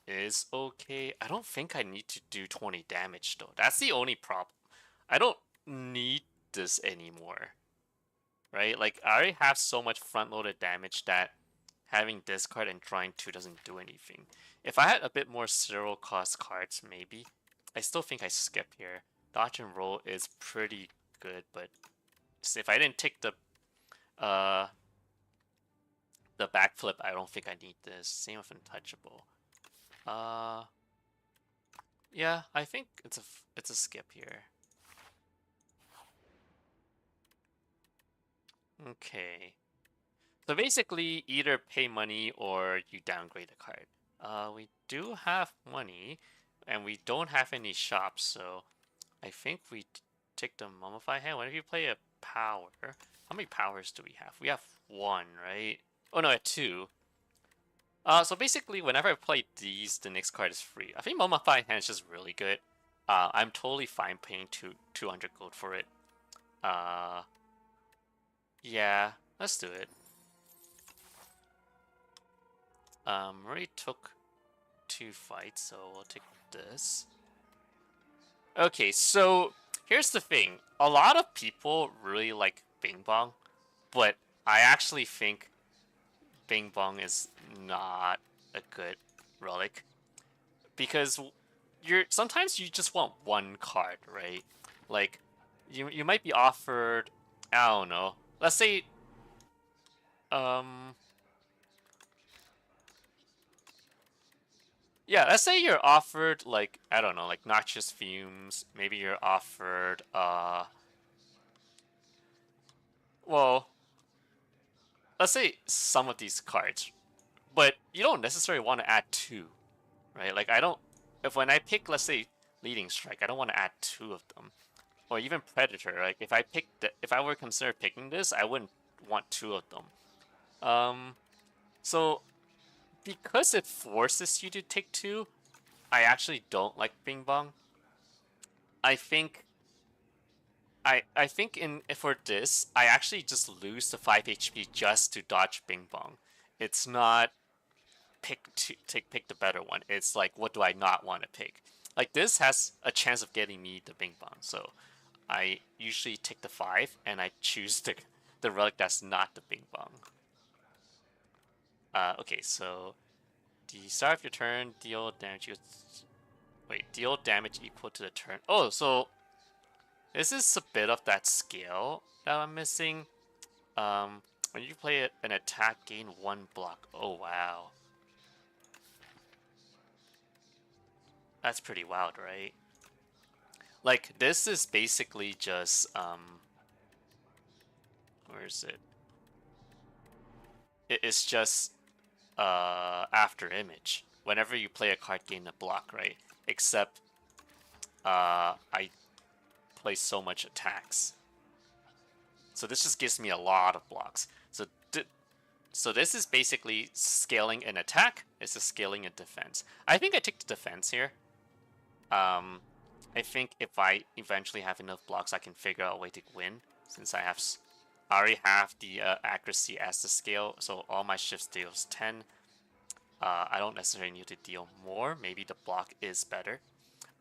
is okay. I don't think I need to do 20 damage, though. That's the only problem. I don't need this anymore. Right? Like, I already have so much front-loaded damage that having this card and drawing 2 doesn't do anything. If I had a bit more 0-cost cards, maybe. I still think I skip here. Dodge and roll is pretty good, but if I didn't take the backflip, I don't think I need this. Same with Untouchable. Yeah, I think it's a skip here. Okay. So basically, either pay money or you downgrade a card. We do have money, and we don't have any shops, so I think we take the Mummify hand. What if you play a power? How many powers do we have? We have 1, right? Oh no, 2. So basically, whenever I play these, the next card is free. I think Mummified Hand is just really good. I'm totally fine paying 200 gold for it. Uh, yeah, let's do it. Already took 2 fights, so we'll take this. Okay, so here's the thing. A lot of people really like Bing Bong, but I actually think Bing Bong is not a good relic because sometimes you just want one card, right? Like you might be offered, I don't know. Let's say um yeah, let's say you're offered like I don't know, like noxious fumes. Maybe you're offered well, let's say some of these cards, but you don't necessarily want to add two, right? Like I don't if when I pick let's say leading strike, I don't want to add two of them. Or even Predator. Like if I were to consider picking this, I wouldn't want two of them. So because it forces you to take two, I actually don't like Bing Bong. I think I think in for this, I actually just lose the 5 HP just to dodge Bing Bong. It's not pick the better one. It's like what do I not want to pick? Like this has a chance of getting me the Bing Bong, so I usually take the 5 and I choose the relic that's not the Bing Bong. Okay, so the start of your turn, deal damage. Wait, deal damage equal to the turn. Oh, so this is a bit of that skill that I'm missing. When you play an attack, gain 1 block. Oh wow, that's pretty wild, right? Like this is basically just where is it? It's just after image. Whenever you play a card, gain a block, right? Except I play so much attacks, so this just gives me a lot of blocks. So this is basically scaling an attack. It's a scaling a defense. I think I take the defense here. I think if I eventually have enough blocks, I can figure out a way to win. Since I already have the accuracy as the scale, so all my shifts deals 10. I don't necessarily need to deal more. Maybe the block is better.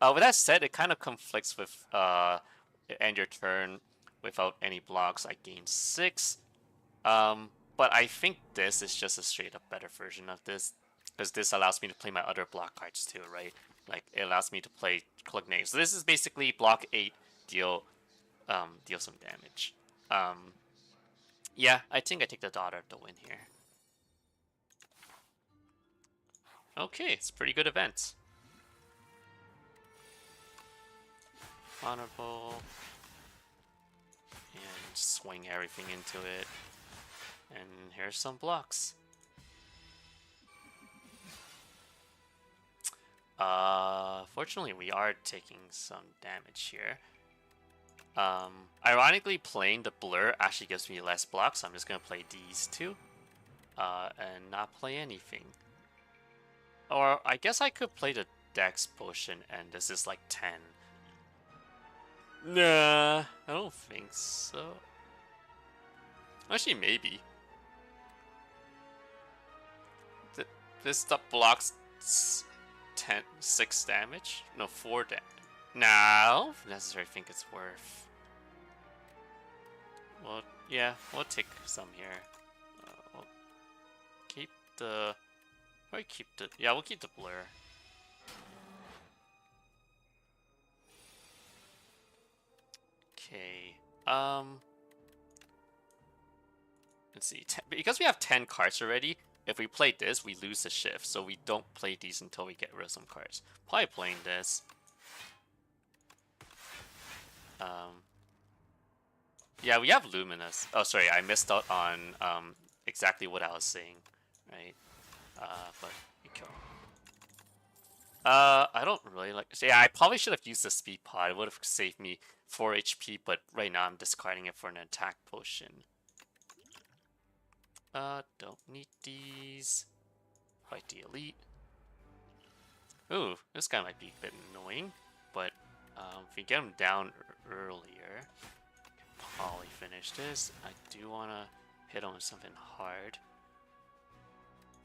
With that said, it kind of conflicts with end your turn without any blocks. I gain 6. But I think this is just a straight up better version of this because this allows me to play my other block cards too, right? Like it allows me to play click name. So this is basically block 8, deal deal some damage. Yeah, I think I take the daughter to win here. Okay, it's a pretty good event. Honorable. And swing everything into it. And here's some blocks. Fortunately, we are taking some damage here. Ironically, playing the blur actually gives me less blocks, so I'm just gonna play these two. And not play anything. Or I guess I could play the Dex potion, and this is like 10. Nah, I don't think so. Actually, maybe. This stuff blocks 6 damage? No, 4 damage. No, I don't necessarily think it's worth. Well, yeah, we'll take some here. We'll keep the. Probably keep the. Yeah, we'll keep the blur. Okay. Let's see. Because we have 10 cards already, if we play this, we lose the shift. So we don't play these until we get rid of some cards. Probably playing this. Yeah, we have Luminous. Oh, sorry, I missed out on exactly what I was saying, right? But you kill. I don't really like. So yeah, I probably should have used the speed pod. It would have saved me 4 HP, but right now I'm discarding it for an attack potion. Don't need these. fight the elite. Ooh, this guy might be a bit annoying, but if we get him down earlier, can probably finish this. I do want to hit him with something hard.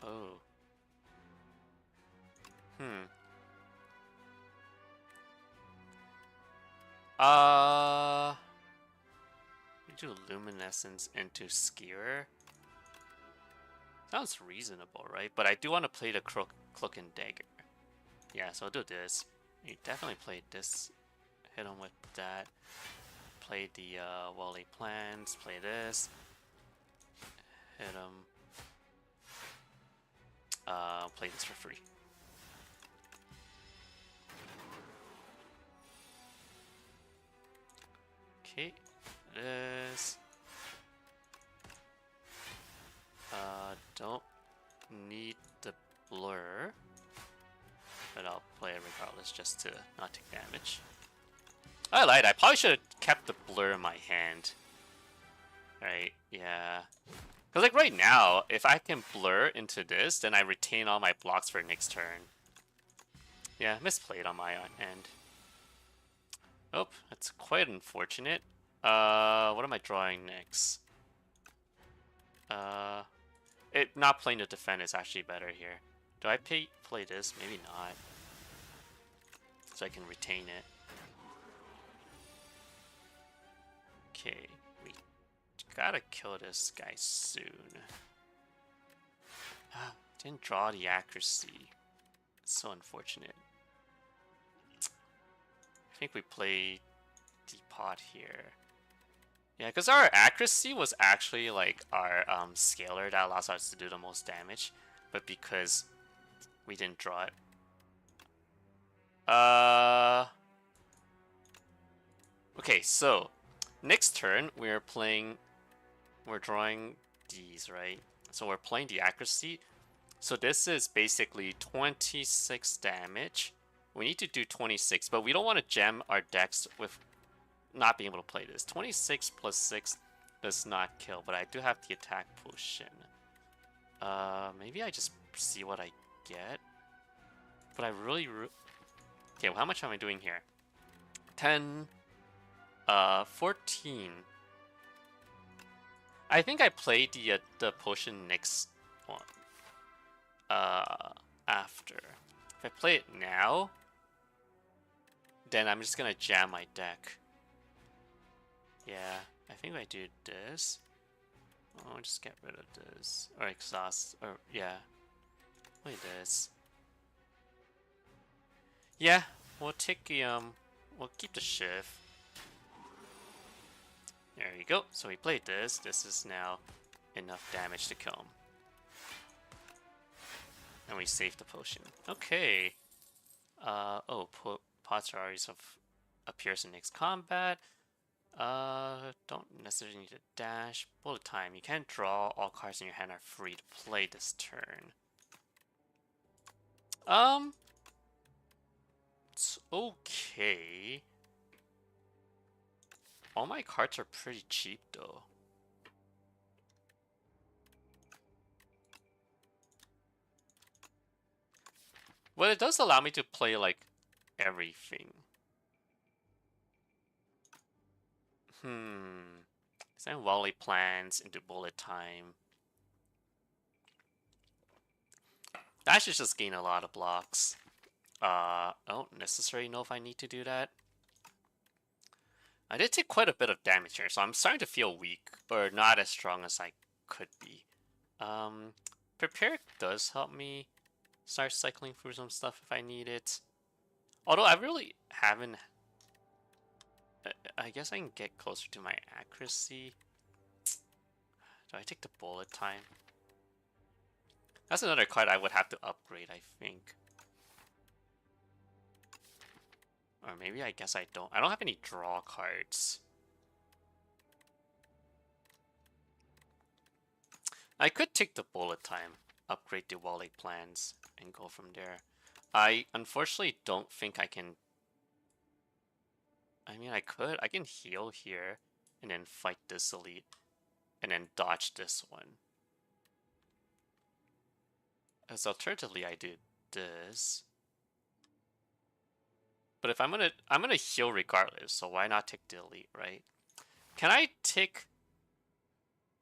Oh. We do luminescence into skewer. Sounds reasonable, right? But I do want to play the cloak and dagger. Yeah, so I'll do this. You definitely play this. Hit him with that. Play the Wally plans. Play this. Hit him. Play this for free. Okay, this. Don't need the blur, but I'll play it regardless just to not take damage. I lied, I probably should have kept the blur in my hand. Right, yeah. Because like right now, if I can blur into this, then I retain all my blocks for next turn. Yeah, misplayed on my end. Oh, that's quite unfortunate. What am I drawing next? Not playing to defend is actually better here. Do I play this? Maybe not. So I can retain it. Okay, we gotta kill this guy soon. Didn't draw the accuracy. It's so unfortunate. I think we play Depot here. Yeah, because our accuracy was actually like our scalar that allows us to do the most damage, but because we didn't draw it. Okay, so next turn we're drawing these, right? So we're playing the accuracy. So this is basically 26 damage. We need to do 26, but we don't want to jam our decks with not being able to play this. 26 plus 6 does not kill, but I do have the attack potion. Maybe I just see what I get. But I really... Okay, well, how much am I doing here? 10... 14. I think I played the potion next one. After. If I play it now, then I'm just gonna jam my deck. Yeah, I think I do this. I'll just get rid of this. Or exhaust. Or, yeah. Play this. Yeah, we'll take the, we'll keep the shift. There you go. So we played this. This is now enough damage to kill him. And we save the potion. Okay. Oh, Potteries of appears in next combat. Don't necessarily need to dash. Bullet time. You can't draw. All cards in your hand are free to play this turn. It's okay. All my cards are pretty cheap though. Well, it does allow me to play like everything. Send Wally plans into bullet time. I should just gain a lot of blocks. I don't necessarily know if I need to do that. I did take quite a bit of damage here, so I'm starting to feel weak, or not as strong as I could be. Prepare does help me start cycling through some stuff if I need it. Although I really haven't... I guess I can get closer to my accuracy. Do I take the bullet time? That's another card I would have to upgrade, I think. Or maybe I guess I don't. I don't have any draw cards. I could take the bullet time, upgrade the Wally plans, and go from there. I unfortunately don't think I can... I mean, I could. I can heal here, and then fight this elite, and then dodge this one. As alternatively, I do this. But if I'm gonna heal regardless, so why not take the elite, right? Can I take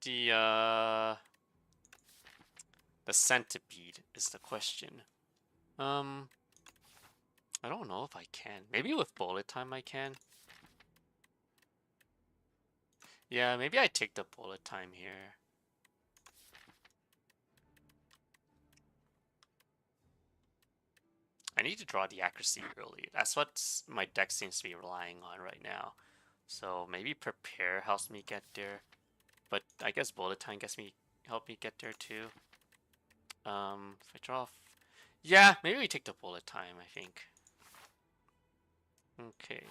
the centipede is the question. I don't know if I can. Maybe with bullet time I can. Yeah, maybe I take the bullet time here. I need to draw the accuracy early. That's what my deck seems to be relying on right now. So maybe prepare helps me get there. But I guess bullet time help me get there too. If I draw yeah, maybe we take the bullet time, I think. Okay.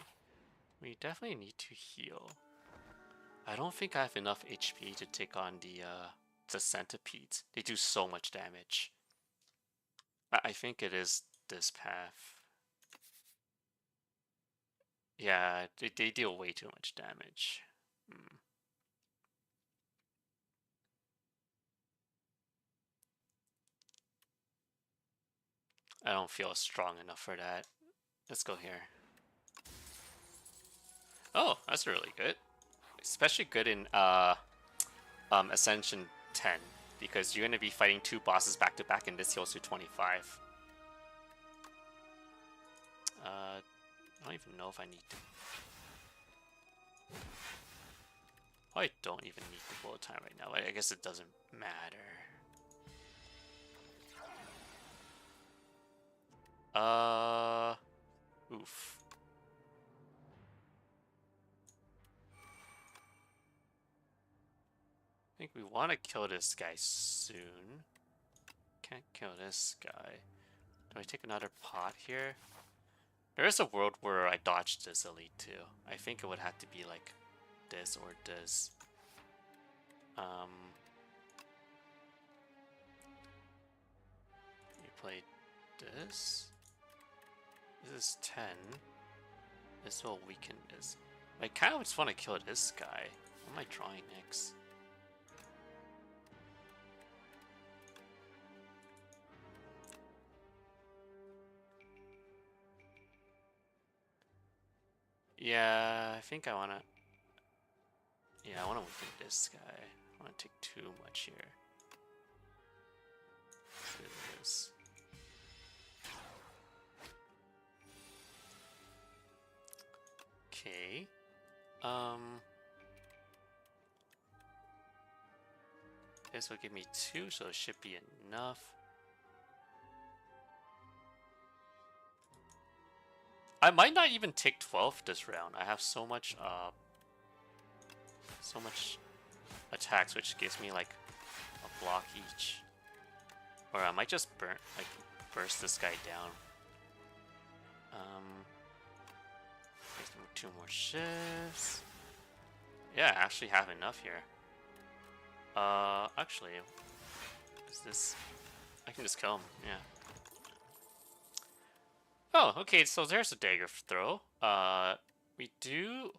We definitely need to heal. I don't think I have enough HP to take on the centipedes. They do so much damage. I think it is this path. Yeah, they deal way too much damage. I don't feel strong enough for that. Let's go here. Oh, that's really good. Especially good in Ascension 10, because you're gonna be fighting 2 bosses back to back, and this heals to 25. I don't even know if I need to. I don't even need the bullet time right now. I guess it doesn't matter. Oof. I think we want to kill this guy soon. Can't kill this guy. Do I take another pot here? There is a world where I dodged this elite too. I think it would have to be like this or this. You play this. This is 10. This will weaken this. I kind of just want to kill this guy. What am I drawing next? Yeah, I think I want to... Yeah, I want to weaken this guy. I want to take too much here. Let's do this. Okay. This will give me 2, so it should be enough. I might not even take 12 this round. I have so much attacks, which gives me like a block each. Or I might just burst this guy down. There's 2 more shifts. Yeah, I actually have enough here. Actually, is this? I can just kill him. Yeah. Oh, okay. So there's a dagger throw. We do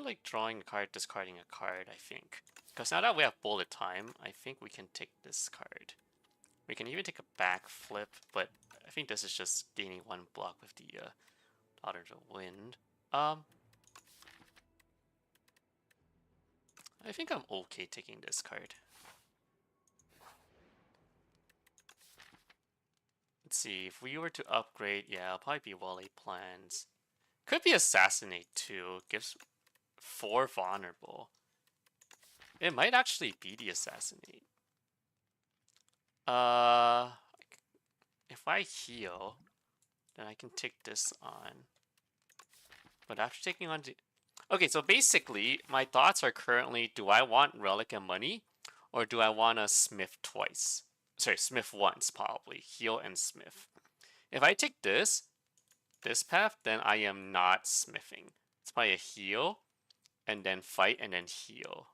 like drawing a card, discarding a card. I think because now that we have bullet time, I think we can take this card. We can even take a back flip, but I think this is just gaining 1 block with the Daughter of the Wind. I think I'm okay taking this card. Let's see, if we were to upgrade, yeah, it'll probably be Wally Plans. Could be Assassinate too, gives 4 vulnerable. It might actually be the Assassinate. If I heal, then I can take this on. But after taking on the... Okay, so basically, my thoughts are currently, do I want Relic and Money? Or do I want to Smith twice? Sorry, Smith once, probably. Heal and Smith. If I take this path, then I am not smithing. It's probably a heal, and then fight, and then heal.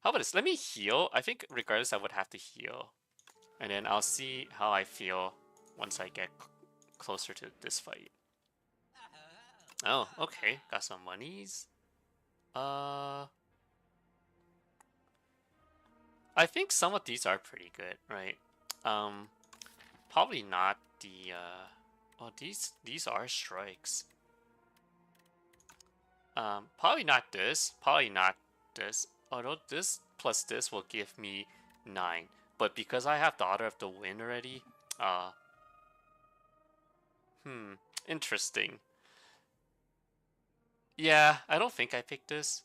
How about this? Let me heal. I think regardless, I would have to heal. And then I'll see how I feel once I get closer to this fight. Oh, okay. Got some monies. I I think some of these are pretty good, right? Probably not the oh, these are strikes. Probably not this. Probably not this. Although this plus this will give me 9. But because I have Daughter of the Wind already, uh, interesting. Yeah, I don't think I picked this.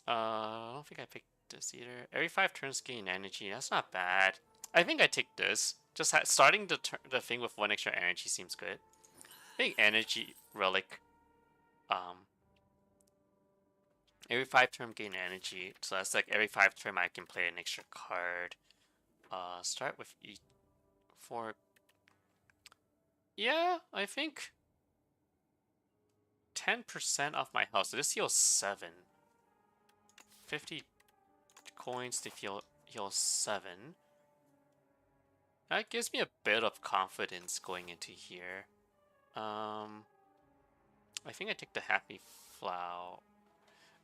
I don't think I picked this either. Every 5 turns gain energy. That's not bad. I think I take this. Just starting the thing with 1 extra energy seems good. I think energy relic. Um, every 5 turn gain energy. So that's like every 5 turn I can play an extra card. Start with E4. Yeah, I think 10% off my house. So this heals 7. 50 coins to heal 7. That gives me a bit of confidence going into here. I think I take the Happy Flower.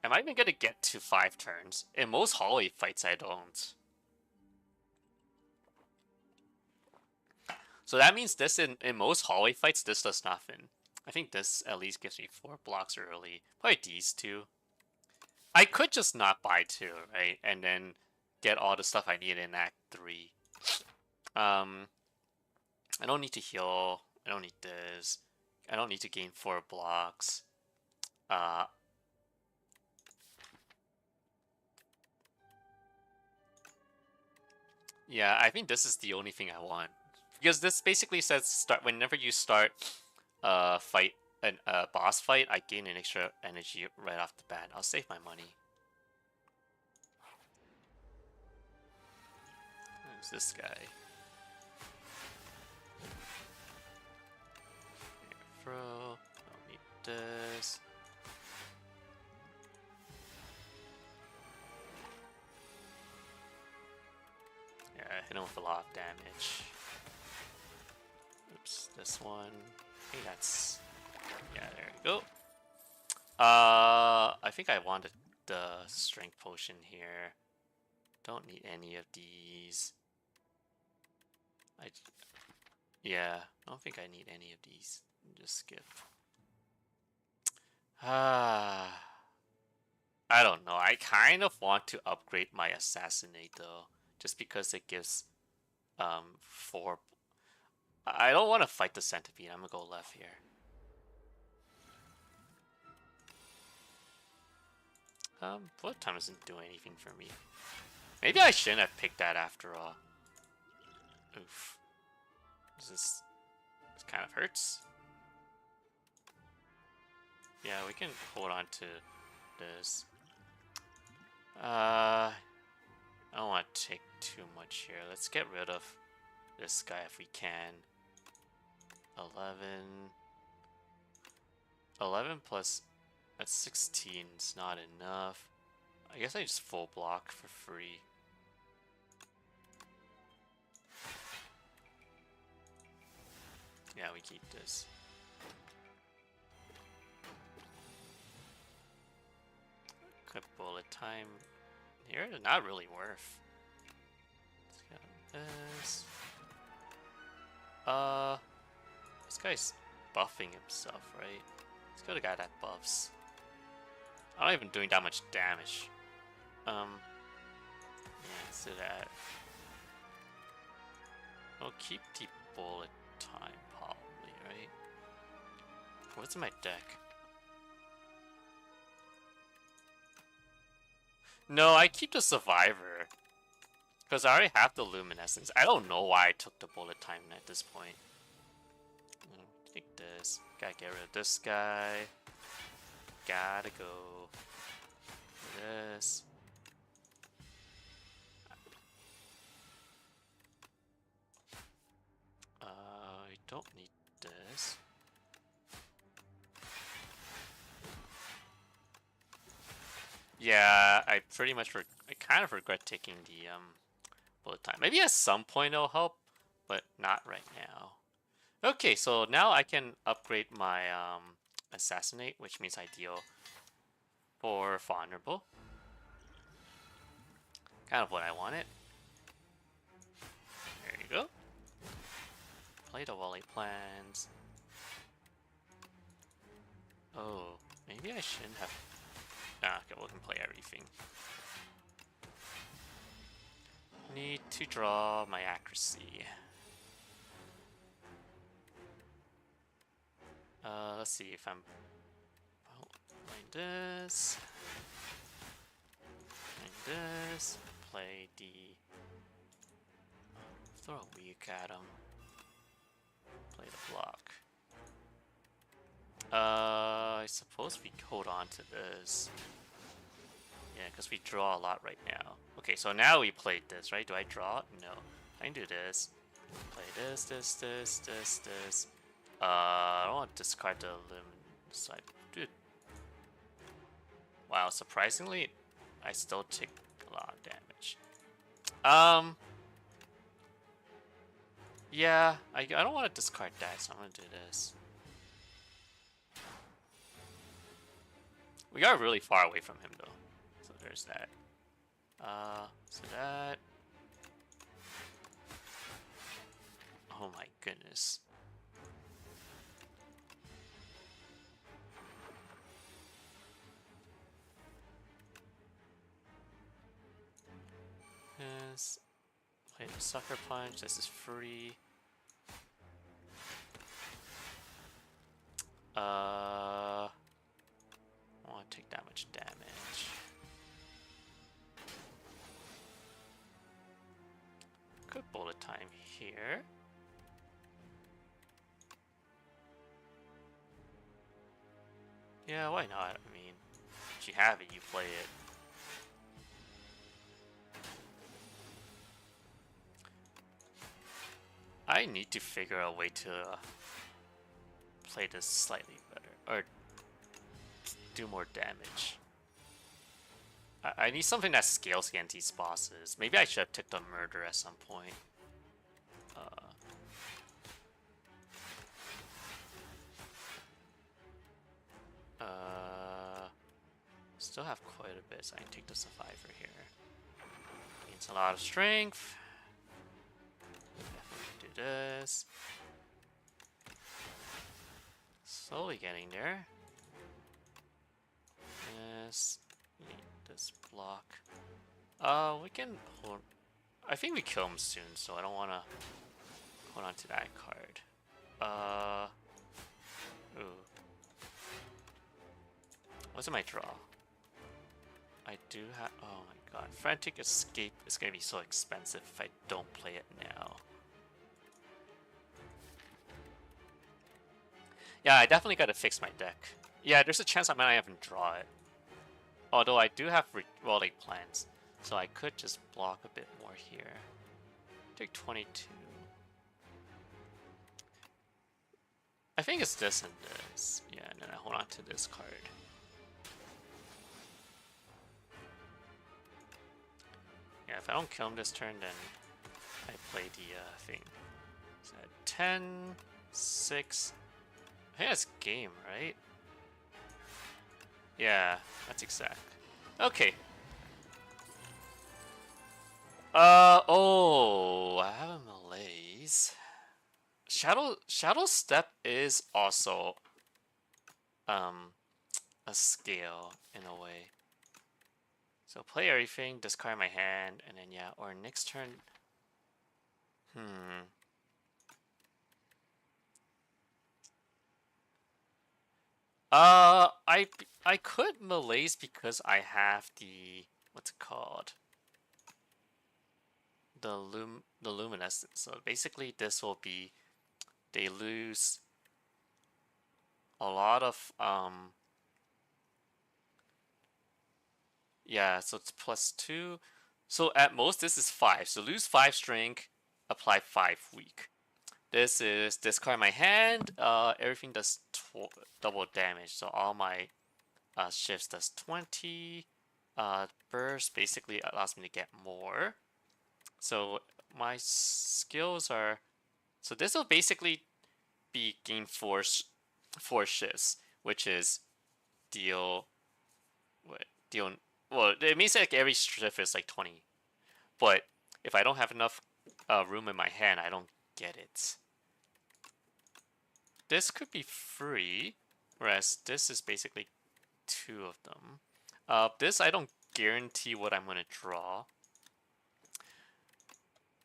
Am I even gonna get to 5 turns? In most hallway fights, I don't. So that means this in most hallway fights, this does nothing. I think this at least gives me 4 blocks early. Probably these two. I could just not buy 2, right? And then get all the stuff I need in Act 3. I don't need to heal. I don't need this. I don't need to gain 4 blocks. Yeah, I think this is the only thing I want. Because this basically says start whenever you start fight a boss fight, I gain an extra energy right off the bat. I'll save my money. Who's this guy? Bro, don't need this. Yeah, I hit him with a lot of damage. Oops, this one. I think that's... Yeah, there we go. I think I wanted the strength potion here. Don't need any of these. Yeah, I don't think I need any of these. Just skip. I don't know. I kind of want to upgrade my assassinate though, just because it gives 4. I don't want to fight the centipede. I'm gonna go left here. Bullet time doesn't do anything for me. Maybe I shouldn't have picked that after all. Oof. This kind of hurts. Yeah, we can hold on to this. I don't want to take too much here. Let's get rid of this guy if we can. 11 plus that's 16 is not enough. I guess I just full block for free. Yeah, we keep this. Quick bullet time here, not really worth. Let's get this. This guy's buffing himself, right? Let's go to the guy that buffs. I'm not even doing that much damage. Yeah, let's do that. I'll keep the bullet time, probably, right? What's in my deck? No, I keep the survivor. Because I already have the luminescence. I don't know why I took the bullet time at this point. Take this. Gotta get rid of this guy. Gotta go. This. I don't need this. Yeah, I pretty much I kind of regret taking the bullet time. Maybe at some point it'll help, but not right now. Okay, so now I can upgrade my assassinate, which means I deal 4 vulnerable. Kind of what I wanted. the Wally plans. Oh, maybe I shouldn't have. Ah, okay, we can play everything. Need to draw my accuracy. Let's see if I'm playing this. Playing this. Play the. Throw a weak at him. Play the block. I suppose we hold on to this. Yeah, because we draw a lot right now. Okay, so now we played this, right? Do I draw? No. I can do this. Play this. I don't want to discard the limb side. Dude. Wow, surprisingly, I still take a lot of damage. Yeah, I don't want to discard that, so I'm gonna do this. We got really far away from him though, so there's that. So that. Oh my goodness. Yes. Play the sucker punch. This is free. I want to take that much damage. Good bullet time here. Yeah, why not? I mean, if you have it, you play it. I need to figure out a way to play this slightly better, or do more damage. I need something that scales against these bosses. Maybe I should have took the murder at some point. Still have quite a bit, so I can take the survivor here. Gains a lot of strength. Definitely do this. Slowly getting there. Yes. Need this block. We can hold. I think we kill him soon, so I don't want to hold on to that card. Ooh. What's in my draw? I do have. Oh my god. Frantic Escape is going to be so expensive if I don't play it now. Yeah, I definitely got to fix my deck. Yeah, there's a chance I might not even draw it. Although I do have rolling plans, so I could just block a bit more here. Take 22. I think it's this and this. Yeah, and then I hold on to this card. Yeah, if I don't kill him this turn, then I play the thing. So 10, 6. I think that's game, right? Yeah, that's exact. Okay. Oh, I have a malaise. Shadow Step is also a scale in a way. So play everything, discard my hand, and then yeah, or next turn. I could malaise because I have the what's it called? The luminescence. So basically this will be they lose a lot of yeah, so it's +2. So at most this is 5. So lose 5 strength, apply 5 weak. This is discard my hand. Everything does double damage. So all my shifts does 20. Burst basically allows me to get more. So my skills are. So this will basically be gain 4 shifts, which is deal. What deal? Well, it means like every shift is like 20. But if I don't have enough room in my hand, I don't get it. this could be free, whereas this is basically 2 of them. This I don't guarantee what I'm gonna draw.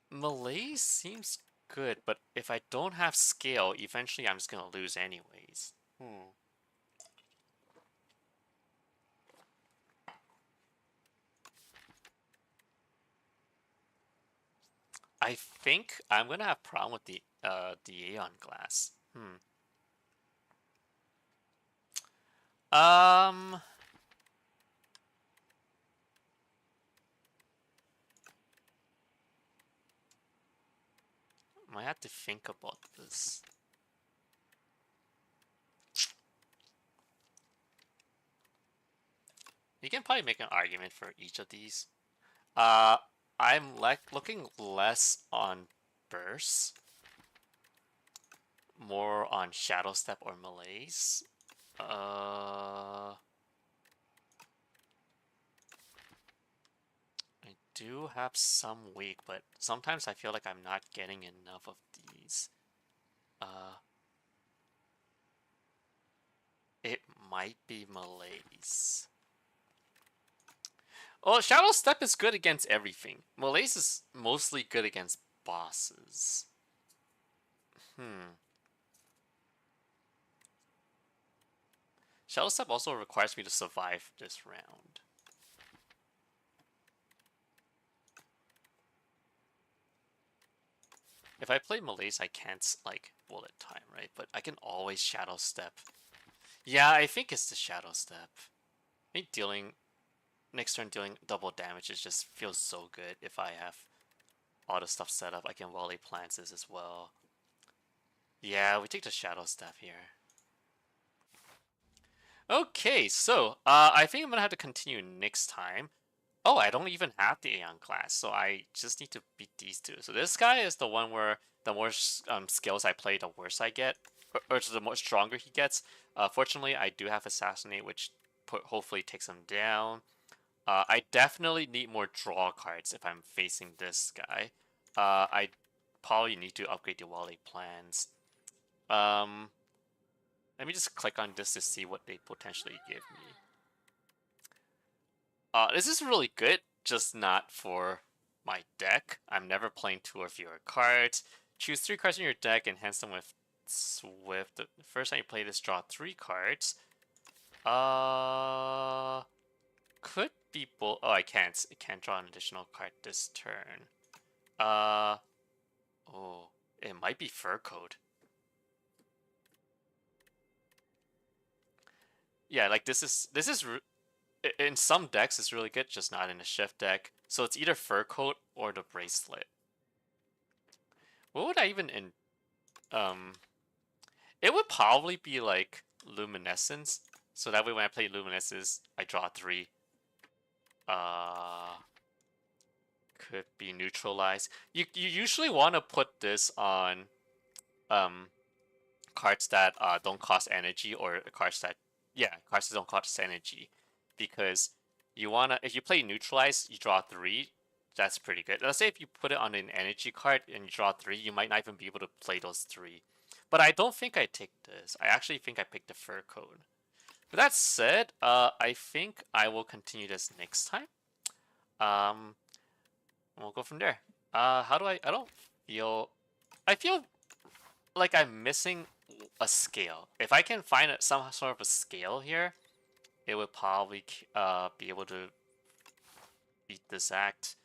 Malay seems good, but if I don't have scale, eventually I'm just gonna lose anyways. I think I'm gonna have problem with the Aeonglass. Um, Might have to think about this. You can probably make an argument for each of these. I'm looking less on bursts, more on shadow step or malaise. I do have some weak, but sometimes I feel like I'm not getting enough of these. It might be malaise. Well, Shadow Step is good against everything. Malaise is mostly good against bosses. Shadow Step also requires me to survive this round. If I play Malaise, I can't, like, bullet time, right? But I can always Shadow Step. Yeah, I think it's the Shadow Step. I think next turn dealing double damage just feels so good if I have all the stuff set up. I can volley plants as well. Yeah, we take the Shadow Step here. Okay, so I think I'm gonna have to continue next time. Oh, I don't even have the Aeonglass, so I just need to beat these 2. So this guy is the one where the more skills I play, the worse I get, or the more stronger he gets. Fortunately, I do have Assassinate, which hopefully takes him down. I definitely need more draw cards if I'm facing this guy. I probably need to upgrade the Wally plans. Let me just click on this to see what they potentially give me. This is really good, just not for my deck. I'm never playing 2 or fewer cards. Choose 3 cards in your deck, enhance them with Swift. The first time you play this, draw 3 cards. Could be oh, I can't. I can't draw an additional card this turn. Oh, it might be Fur Coat. Yeah, like this is in some decks it's really good, just not in a shift deck. So it's either Fur Coat or the Bracelet. What would I even it would probably be like Luminescence. So that way when I play Luminescence, I draw 3. Could be Neutralize. You usually want to put this on cards that don't cost energy, or cards that cards that don't cost energy, because you wanna, if you play Neutralize, you draw 3. That's pretty good. Let's say if you put it on an energy card and you draw 3, you might not even be able to play those 3. But I don't think I take this. I actually think I picked the Fur Coat. With that said, I think I will continue this next time. We'll go from there. How do I don't feel... I feel like I'm missing a scale. If I can find some sort of a scale here, it would probably be able to beat this act.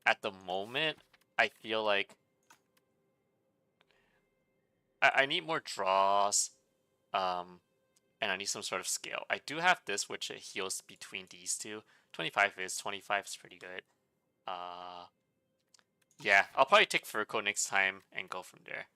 At the moment, I feel like I need more draws, and I need some sort of scale. I do have this, which it heals between these 2. 25 is pretty good. Yeah, I'll probably take Fur Coat next time and go from there.